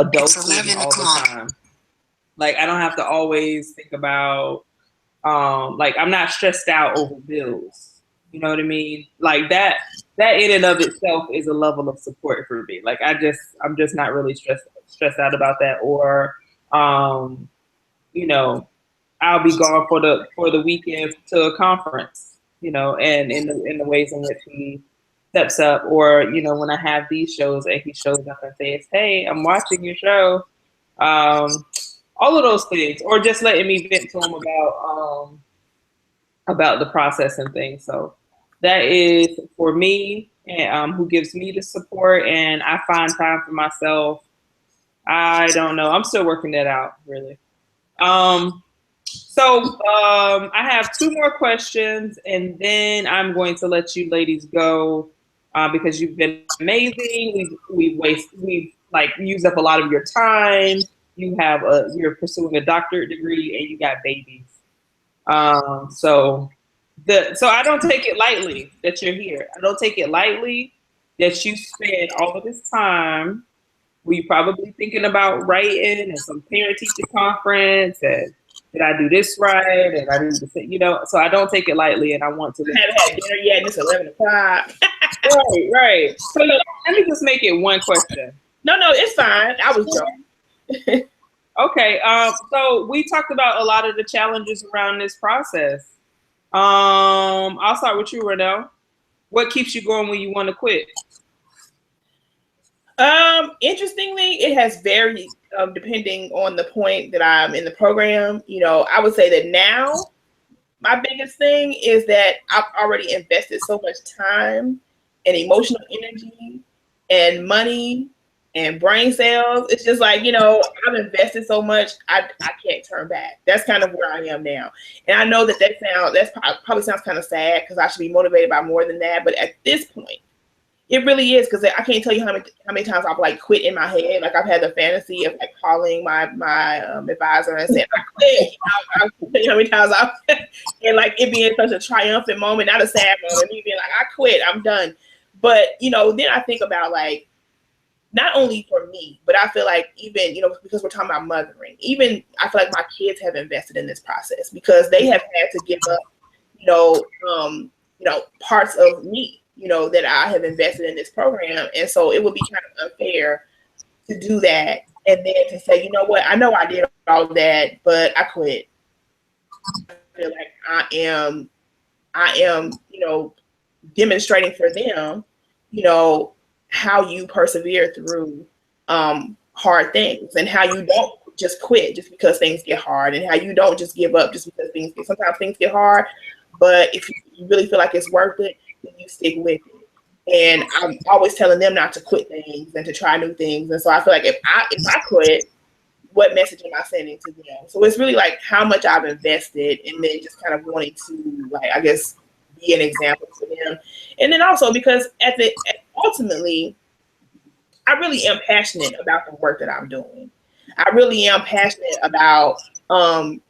adulting all the time. Like I don't have to always think about like I'm not stressed out over bills. You know what I mean? Like that in and of itself is a level of support for me. Like I'm just not really stressed out about that. Or you know, I'll be gone for the weekend to a conference, you know, and in the ways in which he steps up. Or, you know, when I have these shows and he shows up and says, "Hey, I'm watching your show." All of those things, or just letting me vent to him about the process and things. So that is for me, and who gives me the support, and I find time for myself. I don't know. I'm still working that out, really. So I have two more questions, and then I'm going to let you ladies go because you've been amazing. We've like used up a lot of your time. You're pursuing a doctorate degree, and you got babies. So I don't take it lightly that you're here. I don't take it lightly that you spend all of this time. We probably thinking about writing and some parent teacher conference and did I do this right? And I need to say, you know, so I don't take it lightly, and I want to. I haven't had dinner yet, and it's 11:00. Right. So let me just make it one question. No, it's fine. I was joking. Okay. So we talked about a lot of the challenges around this process. I'll start with you, Renelle. What keeps you going when you want to quit? Interestingly, it has varied depending on the point that I'm in the program. You know, I would say that now my biggest thing is that I've already invested so much time and emotional energy and money and brain cells. It's just like, you know, I've invested so much, I can't turn back. That's kind of where I am now. And I know that probably sounds kind of sad because I should be motivated by more than that. But at this point, it really is, because I can't tell you how many times I've like quit in my head. Like I've had the fantasy of like calling my advisor and saying I quit. You know, I can't tell you how many times and like it being such a triumphant moment, not a sad moment. Me being like, I quit, I'm done. But you know, then I think about like not only for me, but I feel like even, you know, because we're talking about mothering, even I feel like my kids have invested in this process because they have had to give up, you know, parts of me, you know, that I have invested in this program. And so it would be kind of unfair to do that and then to say, you know what, I know I did all of that, but I quit. I feel like I am, you know, demonstrating for them, you know, how you persevere through hard things and how you don't just quit just because things get hard, and how you don't just give up just because sometimes things get hard, but if you really feel like it's worth it, then you stick with it. And I'm always telling them not to quit things and to try new things. And so I feel like if I quit, what message am I sending to them? So it's really like how much I've invested, and then just kind of wanting to, like, I guess, be an example for them. And then also because ultimately, I really am passionate about the work that I'm doing. I really am passionate about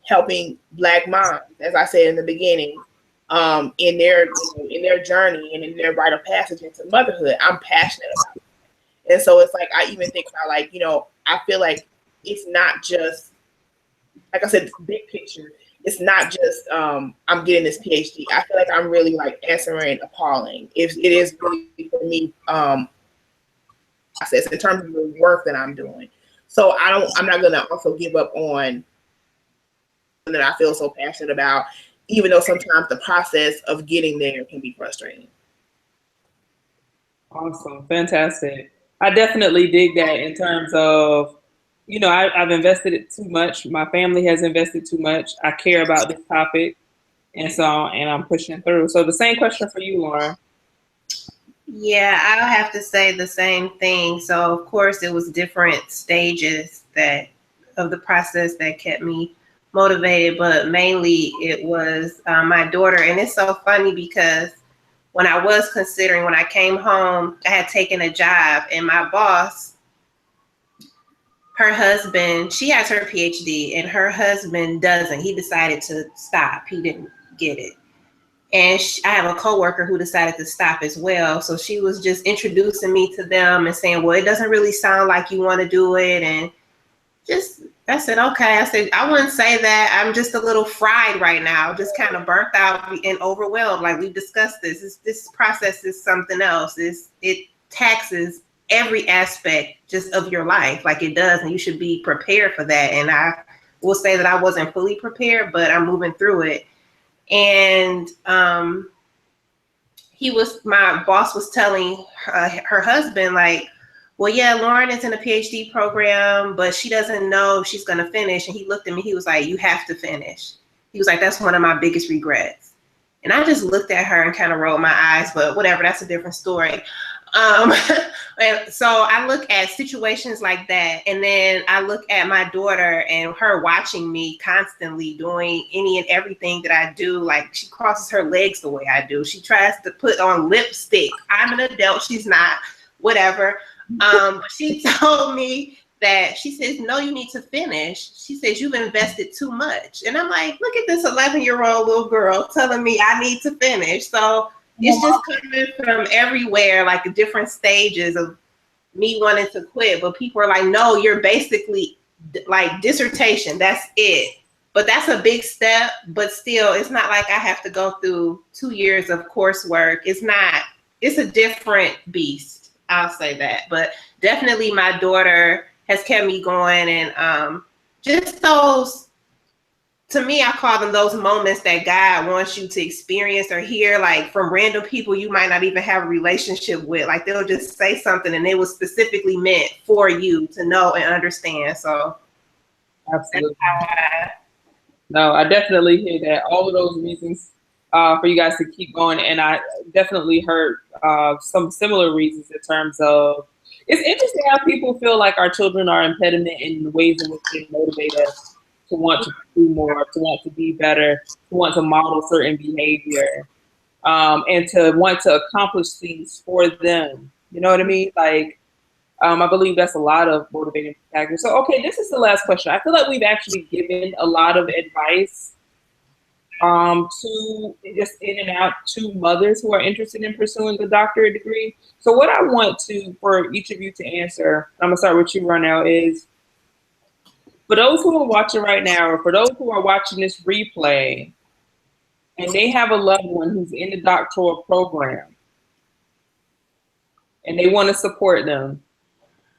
helping Black moms, as I said in the beginning, in their journey and in their rite of passage into motherhood. I'm passionate about it. And so it's like, I even think about, like, I feel like it's not just, like I said, big picture. It's not just I'm getting this PhD. I feel like I'm really like answering a calling. If it is really for me, process in terms of the work that I'm doing. So I'm not gonna also give up on that I feel so passionate about, even though sometimes the process of getting there can be frustrating. Awesome. Fantastic. I definitely dig that in terms of, I've invested it too much. My family has invested too much. I care about this topic. And I'm pushing through. So the same question for you, Lauren. Yeah, I'll have to say the same thing. So of course it was different stages of the process that kept me motivated, but mainly it was my daughter. And it's so funny because when I came home, I had taken a job, and my boss, her husband, she has her PhD and her husband doesn't. He decided to stop. He didn't get it. And I have a coworker who decided to stop as well. So she was just introducing me to them and saying, well, it doesn't really sound like you want to do it. And I said, okay. I said, I wouldn't say that. I'm just a little fried right now, just kind of burnt out and overwhelmed. Like we discussed this process is something else. It taxes every aspect just of your life like it does. And you should be prepared for that. And I will say that I wasn't fully prepared, but I'm moving through it. And my boss was telling her husband, like, well, yeah, Lauren is in a PhD program, but she doesn't know if she's going to finish. And he looked at me, he was like, you have to finish. He was like, that's one of my biggest regrets. And I just looked at her and kind of rolled my eyes, but whatever, that's a different story. And so I look at situations like that, and then I look at my daughter and her watching me constantly doing any and everything that I do. Like she crosses her legs the way I do. She tries to put on lipstick. I'm an adult. She's not, whatever. She told me that, she says, no, you need to finish. She says, you've invested too much. And I'm like, look at this 11-year-old little girl telling me I need to finish. So it's just coming from everywhere, like the different stages of me wanting to quit. But people are like, no, you're basically like dissertation. That's it. But that's a big step. But still, it's not like I have to go through 2 years of coursework. It's a different beast. I'll say that. But definitely my daughter has kept me going. And just those, to me, I call them those moments that God wants you to experience or hear, like from random people you might not even have a relationship with. Like they'll just say something and it was specifically meant for you to know and understand. So absolutely. No, I definitely hear that. All of those reasons for you guys to keep going. And I definitely heard some similar reasons in terms of, it's interesting how people feel like our children are impediment in the ways in which they motivate us to want to do more, to want to be better, to want to model certain behavior, and to want to accomplish things for them. You know what I mean? Like, I believe that's a lot of motivating factors. So, okay, this is the last question. I feel like we've actually given a lot of advice to just in and out to mothers who are interested in pursuing the doctorate degree. So what I want for each of you to answer, I'm gonna start with you, Ronell, is for those who are watching right now, or for those who are watching this replay, and they have a loved one who's in the doctoral program, and they want to support them,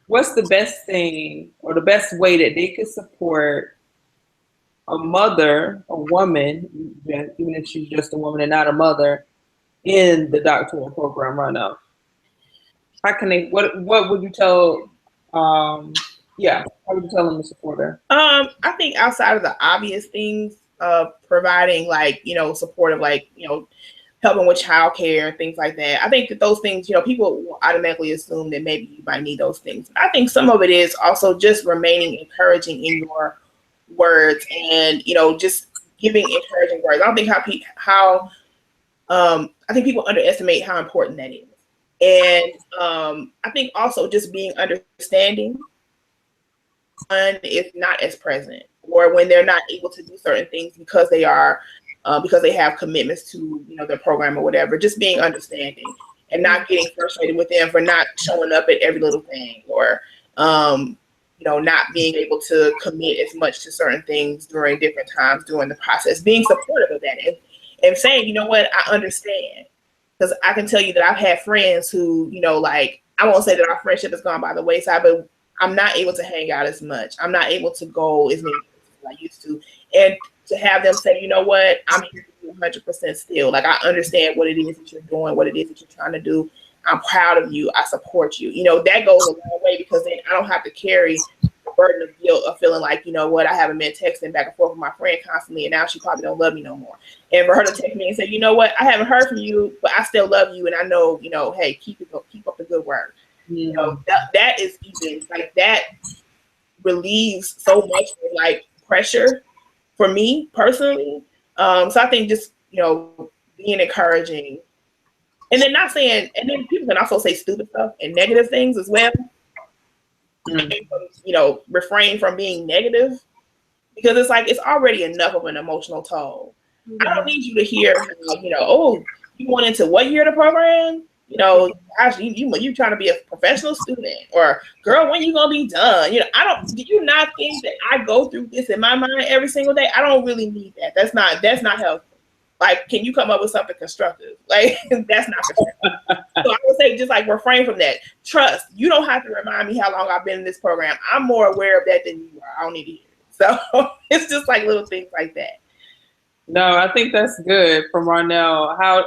what's the best thing or the best way that they could support a mother, a woman, even if she's just a woman and not a mother, in the doctoral program right now? How can they? What would you tell Yeah, how would you tell them to support her? I think outside of the obvious things of providing like, supportive, like, helping with childcare and things like that. I think that those things, people will automatically assume that maybe you might need those things. I think some of it is also just remaining encouraging in your words and, just giving encouraging words. I don't think I think people underestimate how important that is. And I think also just being understanding one is not as present, or when they're not able to do certain things because they have commitments to their program or whatever. Just being understanding and not getting frustrated with them for not showing up at every little thing, or not being able to commit as much to certain things during different times during the process. Being supportive of that and saying, you know what, I understand. Because I can tell you that I've had friends who, like, I won't say that our friendship has gone by the wayside, but I'm not able to hang out as much. I'm not able to go as many places as I used to. And to have them say, you know what, I'm here for you 100% still. Like, I understand what it is that you're doing, what it is that you're trying to do. I'm proud of you. I support you. That goes a long way, because then I don't have to carry the burden of guilt of feeling like, you know what, I haven't been texting back and forth with my friend constantly, and now she probably don't love me no more. And for her to text me and say, you know what, I haven't heard from you, but I still love you, and I know, hey, keep up the good work. That is even like that relieves so much like pressure for me personally. So I think just being encouraging, and then not saying, and then people can also say stupid stuff and negative things as well. Refrain from being negative, because it's like it's already enough of an emotional toll. I don't need you to hear, oh, you went into what year of the program? Actually, you trying to be a professional student, or girl, when you gonna be done? Do you not think that I go through this in my mind every single day? I don't really need that. That's not helpful. Like, can you come up with something constructive? Like, that's not constructive. So I would say just like refrain from that. Trust, you don't have to remind me how long I've been in this program. I'm more aware of that than you are. I don't need to hear it. So it's just like little things like that. No, I think that's good from Ronell. How,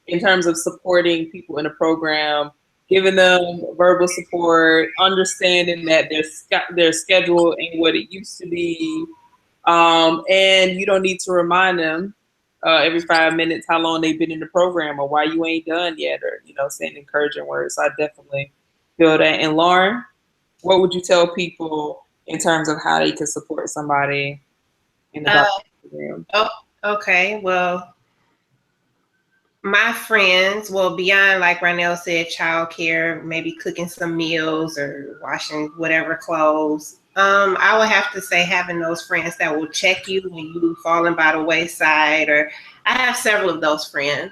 in terms of supporting people in a program, giving them verbal support, understanding that their schedule ain't what it used to be, and you don't need to remind them every 5 minutes how long they've been in the program or why you ain't done yet, or saying encouraging words. So I definitely feel that. And Lauren, what would you tell people in terms of how they can support somebody in the doctorate program? Oh, okay. Well, my friends, beyond, like Ronell said, childcare, maybe cooking some meals or washing whatever clothes. I would have to say having those friends that will check you when you falling by the wayside, or I have several of those friends.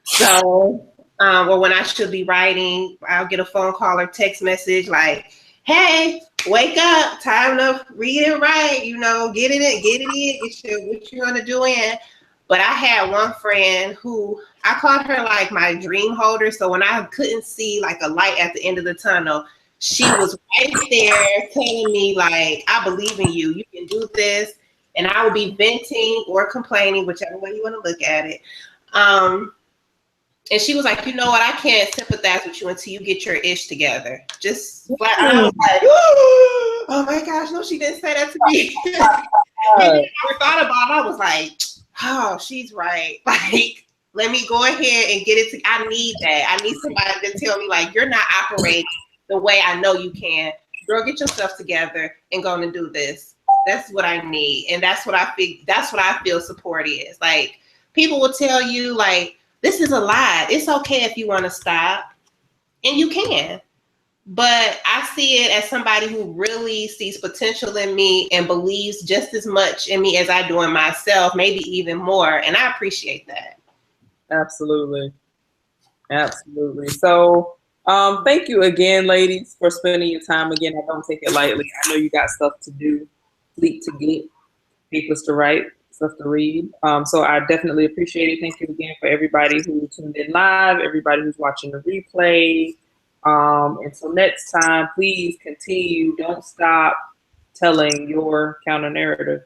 So, or when I should be writing, I'll get a phone call or text message like, hey, wake up, time to read and write, get it in, what you're gonna do in. But I had one friend who I called her like my dream holder. So when I couldn't see like a light at the end of the tunnel, she was right there telling me like, I believe in you. You can do this. And I would be venting or complaining, whichever way you want to look at it. And she was like, you know what? I can't sympathize with you until you get your ish together. Just flat. I was like, oh my gosh, no, she didn't say that to me. And then I thought about it. I was like, oh, she's right. Like, let me go ahead and get it. I need that. I need somebody to tell me, like, you're not operating the way I know you can. Girl, get yourself together and go and do this. That's what I need. And that's what I feel support is. Like, people will tell you, like, this is a lie. It's okay if you want to stop. And you can. But I see it as somebody who really sees potential in me and believes just as much in me as I do in myself, maybe even more. And I appreciate that. Absolutely. Absolutely. So thank you again, ladies, for spending your time again. I don't take it lightly. I know you got stuff to do, sleep to get, papers to write, stuff to read. So I definitely appreciate it. Thank you again for everybody who tuned in live, everybody who's watching the replay. Until next time, please continue. Don't stop telling your counter narrative.